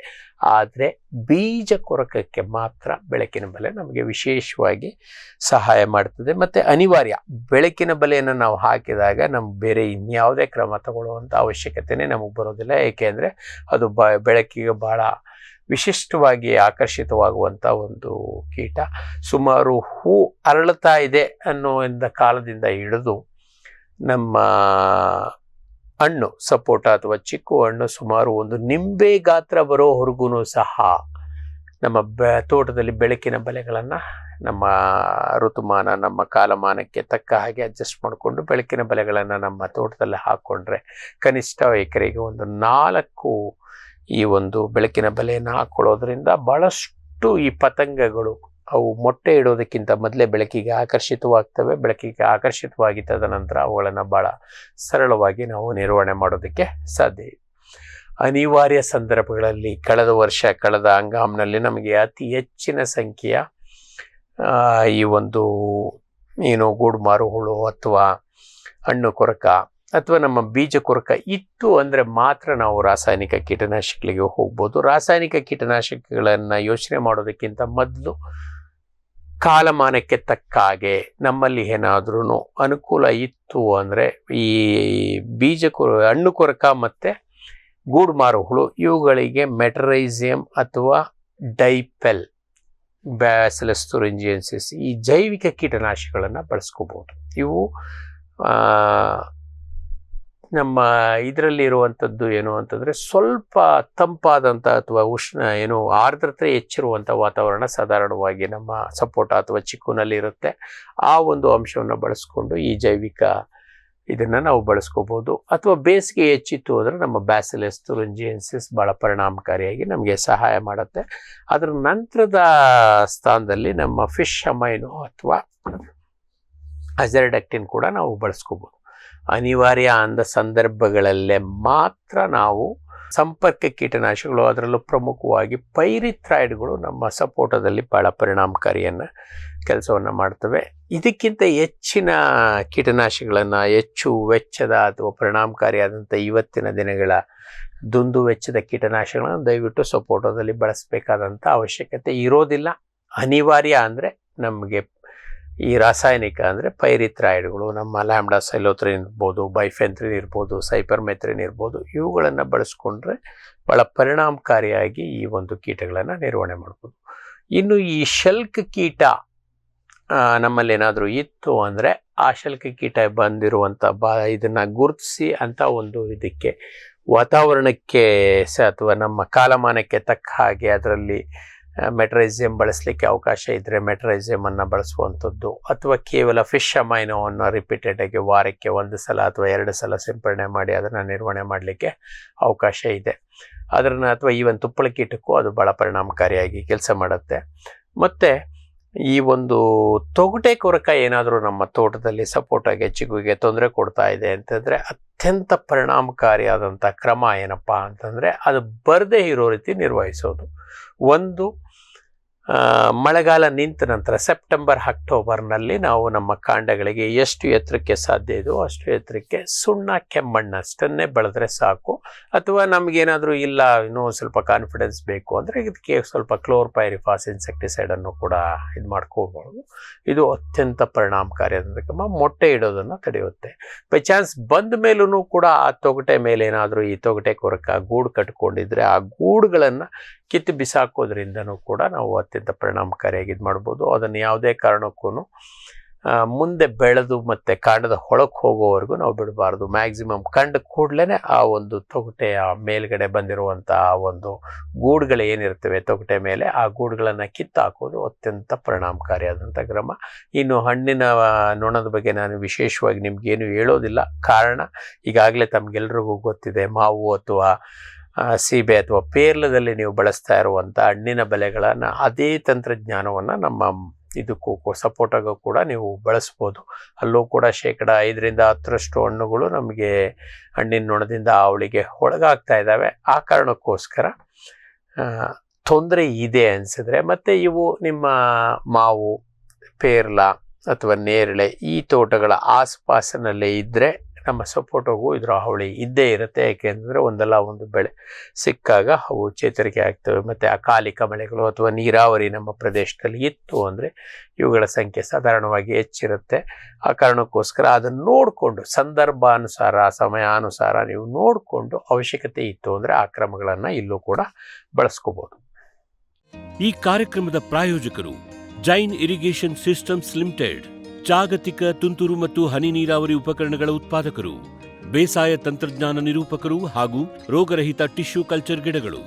ಆದರೆ ಬೀಜ ಕೊರಕಕ್ಕೆ ಮಾತ್ರ ಬೆಳಕಿನ ಬಲೆ ನಮಗೆ ವಿಶೇಷವಾಗಿ ಸಹಾಯ ಮಾಡ್ತದೆ. ಮತ್ತು ಅನಿವಾರ್ಯ, ಬೆಳಕಿನ ಬಲೆಯನ್ನು ನಾವು ಹಾಕಿದಾಗ ನಮ್ಗೆ ಬೇರೆ ಇನ್ಯಾವುದೇ ಕ್ರಮ ತಗೊಳ್ಳುವಂಥ ಅವಶ್ಯಕತೆಯೇ ನಮಗೆ ಬರೋದಿಲ್ಲ. ಏಕೆಂದರೆ ಅದು ಬೆಳಕಿಗೆ ಭಾಳ ವಿಶಿಷ್ಟವಾಗಿ ಆಕರ್ಷಿತವಾಗುವಂಥ ಒಂದು ಕೀಟ. ಸುಮಾರು ಹೂ ಅರಳುತ್ತಾ ಇದೆ ಅನ್ನೋ ಕಾಲದಿಂದ ಹಿಡಿದು ನಮ್ಮ ಹಣ್ಣು ಸಪೋಟ ಅಥವಾ ಚಿಕ್ಕು ಹಣ್ಣು ಸುಮಾರು ಒಂದು ನಿಂಬೆ ಗಾತ್ರ ಬರೋವರೆಗೂ ಸಹ ನಮ್ಮ ತೋಟದಲ್ಲಿ ಬೆಳಕಿನ ಬಲೆಗಳನ್ನು ನಮ್ಮ ಋತುಮಾನ, ನಮ್ಮ ಕಾಲಮಾನಕ್ಕೆ ತಕ್ಕ ಹಾಗೆ ಅಡ್ಜಸ್ಟ್ ಮಾಡಿಕೊಂಡು ಬೆಳಕಿನ ಬಲೆಗಳನ್ನು ನಮ್ಮ ತೋಟದಲ್ಲಿ ಹಾಕ್ಕೊಂಡ್ರೆ ಕನಿಷ್ಠ ಎಕರೆಗೆ ಒಂದು 4 ಈ ಒಂದು ಬೆಳಕಿನ ಬಲೆಯನ್ನು ಹಾಕ್ಕೊಳ್ಳೋದ್ರಿಂದ ಭಾಳಷ್ಟು ಈ ಪತಂಗಗಳು ಅವು ಮೊಟ್ಟೆ ಇಡೋದಕ್ಕಿಂತ ಮೊದಲೇ ಬೆಳಕಿಗೆ ಆಕರ್ಷಿತವಾಗ್ತವೆ. ಬೆಳಕಿಗೆ ಆಕರ್ಷಿತವಾಗಿ ತದನಂತರ ಅವುಗಳನ್ನು ಭಾಳ ಸರಳವಾಗಿ ನಾವು ನಿರ್ವಹಣೆ ಮಾಡೋದಕ್ಕೆ ಸಾಧ್ಯ ಇದೆ. ಅನಿವಾರ್ಯ ಸಂದರ್ಭಗಳಲ್ಲಿ ಕಳೆದ ಹಂಗಾಮಿನಲ್ಲಿ ನಮಗೆ ಅತಿ ಹೆಚ್ಚಿನ ಸಂಖ್ಯೆಯ ಈ ಒಂದು ಗೂಡುಮಾರು ಹುಳು ಅಥವಾ ಹಣ್ಣು ಕೊರಕ ಅಥವಾ ನಮ್ಮ ಬೀಜ ಕೊರಕ ಇತ್ತು ಅಂದರೆ ಮಾತ್ರ ನಾವು ರಾಸಾಯನಿಕ ಕೀಟನಾಶಕಗಳಿಗೆ ಹೋಗ್ಬೋದು. ರಾಸಾಯನಿಕ ಕೀಟನಾಶಕಗಳನ್ನು ಯೋಚನೆ ಮಾಡೋದಕ್ಕಿಂತ ಮೊದಲು ಕಾಲಮಾನಕ್ಕೆ ತಕ್ಕ ಹಾಗೆ ನಮ್ಮಲ್ಲಿ ಏನಾದ್ರೂ ಅನುಕೂಲ ಇತ್ತು ಅಂದರೆ ಈ ಹಣ್ಣು ಕೊರಕ ಮತ್ತು ಗೂಡುಮಾರು ಹುಳು ಇವುಗಳಿಗೆ ಮೆಟರೈಸಿಯಂ ಅಥವಾ ಡೈಪೆಲ್, ಬ್ಯಾಸಿಲಸ್ thuringiensis ಈ ಜೈವಿಕ ಕೀಟನಾಶಕಗಳನ್ನು ಬಳಸ್ಕೋಬಹುದು. ಇವು ನಮ್ಮ ಇದರಲ್ಲಿ ಇರುವಂಥದ್ದು ಏನು ಅಂತಂದರೆ ಸ್ವಲ್ಪ ತಂಪಾದಂಥ ಅಥವಾ ಆರ್ದ್ರತೆ ಹೆಚ್ಚಿರುವಂಥ ವಾತಾವರಣ ಸಾಧಾರಣವಾಗಿ ನಮ್ಮ ಸಪೋಟ ಅಥವಾ ಚಿಕ್ಕುನಲ್ಲಿ ಇರುತ್ತೆ. ಆ ಒಂದು ಅಂಶವನ್ನು ಬಳಸ್ಕೊಂಡು ಈ ಜೈವಿಕ ಇದನ್ನು ನಾವು ಬಳಸ್ಕೋಬೋದು. ಅಥವಾ ಬೇಸಿಗೆ ಹೆಚ್ಚಿತ್ತು ಅಂದರೆ ನಮ್ಮ ಬ್ಯಾಸಿಲಸ್ thuringiensis ಭಾಳ ಪರಿಣಾಮಕಾರಿಯಾಗಿ ನಮಗೆ ಸಹಾಯ ಮಾಡುತ್ತೆ. ಅದರ ನಂತರದ ಸ್ಥಾನದಲ್ಲಿ ನಮ್ಮ ಫಿಶ್ ಅಮೈನೋ ಅಥವಾ ಅಜರ್ಡಕ್ಟಿನ್ ಕೂಡ ನಾವು ಬಳಸ್ಕೋಬೋದು. ಅನಿವಾರ್ಯ ಅಂದ ಸಂದರ್ಭಗಳಲ್ಲೇ ಮಾತ್ರ ನಾವು ಸಂಪರ್ಕ ಕೀಟನಾಶಕಗಳು, ಅದರಲ್ಲೂ ಪ್ರಮುಖವಾಗಿ ಪೈರಿಥ್ರಾಯ್ಡ್ಗಳು ನಮ್ಮ ಸಪೋಟದಲ್ಲಿ ಭಾಳ ಪರಿಣಾಮಕಾರಿಯನ್ನು ಕೆಲಸವನ್ನು ಮಾಡ್ತವೆ. ಇದಕ್ಕಿಂತ ಹೆಚ್ಚಿನ ಕೀಟನಾಶಕಗಳನ್ನು, ಹೆಚ್ಚು ವೆಚ್ಚದ ಅಥವಾ ಪರಿಣಾಮಕಾರಿಯಾದಂಥ ಇವತ್ತಿನ ದಿನಗಳ ದುಂದು ವೆಚ್ಚದ ಕೀಟನಾಶಕಗಳನ್ನು ದಯವಿಟ್ಟು ಸಪೋಟದಲ್ಲಿ ಬಳಸಬೇಕಾದಂಥ ಅವಶ್ಯಕತೆ ಇರೋದಿಲ್ಲ. ಅನಿವಾರ್ಯ ಅಂದರೆ ನಮಗೆ ಈ ರಾಸಾಯನಿಕ ಅಂದರೆ ಪೈರಿಥ್ರಾಯ್ಡ್ಗಳು, ನಮ್ಮ ಲ್ಯಾಂಬ್ಡಾ ಸೈಲೋಥ್ರಿನ್ ಇರ್ಬೋದು, ಬೈಫೆಂಥ್ರಿನ್ ಇರ್ಬೋದು, ಸೈಪರ್ಮೆಥ್ರಿನ್ ಇರ್ಬೋದು, ಇವುಗಳನ್ನು ಬಳಸ್ಕೊಂಡ್ರೆ ಭಾಳ ಪರಿಣಾಮಕಾರಿಯಾಗಿ ಈ ಒಂದು ಕೀಟಗಳನ್ನು ನಿರ್ವಹಣೆ ಮಾಡ್ಬೋದು. ಇನ್ನು ಈ ಶಲ್ಕ ಕೀಟ ನಮ್ಮಲ್ಲಿ ಏನಾದರೂ ಇತ್ತು ಅಂದರೆ ಆ ಶಲ್ಕ ಕೀಟ ಬಂದಿರುವಂಥ ಇದನ್ನು ಗುರುತಿಸಿ ಅಂತ ಒಂದು ಇದಕ್ಕೆ ವಾತಾವರಣಕ್ಕೆ ಅಥವಾ ನಮ್ಮ ಕಾಲಮಾನಕ್ಕೆ ತಕ್ಕ ಹಾಗೆ ಅದರಲ್ಲಿ ಮೆಟರೈಸಿಯಂ ಬಳಸಲಿಕ್ಕೆ ಅವಕಾಶ ಇದ್ದರೆ ಮೆಟರೈಸಿಯಮನ್ನು ಬಳಸುವಂಥದ್ದು, ಅಥವಾ ಕೇವಲ ಫಿಶ್ ಅಮೈನೋವನ್ನು ರಿಪೀಟೆಡಾಗಿ ವಾರಕ್ಕೆ 1 ಸಲ ಅಥವಾ 2 ಸಲ ಸಿಂಪಡಣೆ ಮಾಡಿ ಅದನ್ನು ನಿರ್ವಹಣೆ ಮಾಡಲಿಕ್ಕೆ ಅವಕಾಶ ಇದೆ. ಅದನ್ನು ಅಥವಾ ಈವನ್ ತುಪ್ಪಳ ಕೀಟಕ್ಕೂ ಅದು ಭಾಳ ಪರಿಣಾಮಕಾರಿಯಾಗಿ ಕೆಲಸ ಮಾಡುತ್ತೆ. ಮತ್ತು ಈ ಒಂದು ತೊಗಟೆ ಕೊರಕ ಏನಾದರೂ ನಮ್ಮ ತೋಟದಲ್ಲಿ ಸಪೋಟಾಗೆ ಚಿಗುವಿಗೆ ತೊಂದರೆ ಕೊಡ್ತಾ ಇದೆ ಅಂತಂದರೆ ಅತ್ಯಂತ ಪರಿಣಾಮಕಾರಿಯಾದಂಥ ಕ್ರಮ ಏನಪ್ಪ ಅಂತಂದರೆ ಅದು ಬರದೇ ಇರೋ ರೀತಿ ನಿರ್ವಹಿಸೋದು. ಒಂದು, ಮಳೆಗಾಲ ನಿಂತ ನಂತರ ಸೆಪ್ಟೆಂಬರ್ ಅಕ್ಟೋಬರ್ನಲ್ಲಿ ನಾವು ನಮ್ಮ ಕಾಂಡಗಳಿಗೆ ಎಷ್ಟು ಎತ್ತರಕ್ಕೆ ಸಾಧ್ಯ ಇದೋ ಅಷ್ಟು ಎತ್ತರಕ್ಕೆ ಸುಣ್ಣ ಕೆಮ್ಮಣ್ಣಷ್ಟನ್ನೇ ಬೆಳೆದ್ರೆ ಸಾಕು. ಅಥವಾ ನಮಗೇನಾದರೂ ಇಲ್ಲ ಇನ್ನೂ ಸ್ವಲ್ಪ ಕಾನ್ಫಿಡೆನ್ಸ್ ಬೇಕು ಅಂದರೆ ಇದಕ್ಕೆ ಸ್ವಲ್ಪ ಕ್ಲೋರ್ಪೈರಿಫಾಸ್ ಇನ್ಸೆಕ್ಟಿಸೈಡನ್ನು ಕೂಡ ಇದು ಮಾಡ್ಕೋಬೋದು. ಇದು ಅತ್ಯಂತ ಪರಿಣಾಮಕಾರಿಯಾದಂಥ ಕ್ರಮ, ಮೊಟ್ಟೆ ಇಡೋದನ್ನು ತಡೆಯುತ್ತೆ. ಬೈ ಚಾನ್ಸ್ ಬಂದ ಮೇಲೂ ಕೂಡ ಆ ತೊಗಟೆ ಮೇಲೆ ಏನಾದರೂ ಈ ತೊಗಟೆ ಕೊರಕ ಗೂಡು ಕಟ್ಕೊಂಡಿದ್ರೆ ಆ ಗೂಡುಗಳನ್ನು ಕಿತ್ತು ಬಿಸಾಕೋದ್ರಿಂದನೂ ಕೂಡ ನಾವು ಅತ್ಯಂತ ಪರಿಣಾಮಕಾರಿಯಾಗಿ ಇದು ಮಾಡ್ಬೋದು. ಅದನ್ನು ಯಾವುದೇ ಕಾರಣಕ್ಕೂ ಮುಂದೆ ಬೆಳೆದು ಮತ್ತು ಕಾಂಡದ ಹೊಳಕ್ಕೆ ಹೋಗೋವರೆಗೂ ನಾವು ಬಿಡಬಾರ್ದು. ಮ್ಯಾಕ್ಸಿಮಮ್ ಕಂಡ ಕೂಡಲೇ ಆ ಒಂದು ತೊಗಟೆಯ ಮೇಲ್ಗಡೆ ಬಂದಿರುವಂಥ ಆ ಒಂದು ಗೂಡುಗಳು ಏನಿರ್ತವೆ ತೊಗಟೆ ಮೇಲೆ, ಆ ಗೂಡುಗಳನ್ನು ಕಿತ್ತು ಹಾಕೋದು ಅತ್ಯಂತ ಪರಿಣಾಮಕಾರಿಯಾದಂಥ ಕ್ರಮ. ಇನ್ನು ಹಣ್ಣಿನ ನೊಣದ ಬಗ್ಗೆ ನಾನು ವಿಶೇಷವಾಗಿ ನಿಮಗೇನು ಹೇಳೋದಿಲ್ಲ. ಕಾರಣ ಈಗಾಗಲೇ ತಮಗೆಲ್ರಿಗೂ ಗೊತ್ತಿದೆ. ಮಾವು ಅಥವಾ ಸೀಬೆ ಅಥವಾ ಪೇರ್ಲದಲ್ಲಿ ನೀವು ಬಳಸ್ತಾ ಇರುವಂಥ ಹಣ್ಣಿನ ಬಲೆಗಳನ್ನು ಅದೇ ತಂತ್ರಜ್ಞಾನವನ್ನು ನಮ್ಮ ಇದಕ್ಕೂ ಸಪೋಟಾಗೂ ಕೂಡ ನೀವು ಬಳಸ್ಬೋದು. ಅಲ್ಲೂ ಕೂಡ 5% 10% ಹಣ್ಣುಗಳು ನಮಗೆ ಹಣ್ಣಿನ ನೊಣದಿಂದ ಅವಳಿಗೆ ಒಳಗಾಗ್ತಾ ಇದ್ದಾವೆ. ಆ ಕಾರಣಕ್ಕೋಸ್ಕರ ತೊಂದರೆ ಇದೆ ಅನಿಸಿದ್ರೆ, ಮತ್ತು ಇವು ನಿಮ್ಮ ಮಾವು, ಪೇರ್ಲ ಅಥವಾ ನೇರಳೆ ಈ ತೋಟಗಳ ಆಸುಪಾಸಿನಲ್ಲೇ ಇದ್ದರೆ ನಮ್ಮ ಸಪೋಟೋಗೂ ಇದರ ಹಾವಳಿ ಇದ್ದೇ ಇರುತ್ತೆ. ಏಕೆಂದರೆ ಒಂದಲ್ಲ ಒಂದು ಬೆಳೆ ಸಿಕ್ಕಾಗ ಅವು ಚೇತರಿಕೆ ಆಗ್ತವೆ. ಮತ್ತು ಅಕಾಲಿಕ ಮಳೆಗಳು ಅಥವಾ ನೀರಾವರಿ ನಮ್ಮ ಪ್ರದೇಶದಲ್ಲಿ ಇತ್ತು ಅಂದರೆ ಇವುಗಳ ಸಂಖ್ಯೆ ಸಾಧಾರಣವಾಗಿ ಹೆಚ್ಚಿರುತ್ತೆ. ಆ ಕಾರಣಕ್ಕೋಸ್ಕರ ಅದನ್ನು ನೋಡಿಕೊಂಡು ಸಂದರ್ಭಾನುಸಾರ, ಸಮಯಾನುಸಾರ ನೀವು ನೋಡಿಕೊಂಡು ಅವಶ್ಯಕತೆ ಇತ್ತು ಅಂದರೆ ಆ ಕ್ರಮಗಳನ್ನು ಇಲ್ಲೂ ಕೂಡ ಬಳಸ್ಕೋಬೋದು.
ಈ ಕಾರ್ಯಕ್ರಮದ ಪ್ರಾಯೋಜಕರು ಜೈನ್ ಇರಿಗೇಷನ್ ಸಿಸ್ಟಮ್ಸ್ ಲಿಮಿಟೆಡ್, ಜಾಗತಿಕ ತುಂತುರು ಮತ್ತು ಹನಿ ನೀರಾವರಿ ಉಪಕರಣಗಳ ಉತ್ಪಾದಕರು, ಬೇಸಾಯ ತಂತ್ರಜ್ಞಾನ ನಿರೂಪಕರು ಹಾಗೂ ರೋಗರಹಿತ ಟಿಶ್ಯೂ ಕಲ್ಚರ್ ಗಿಡಗಳು.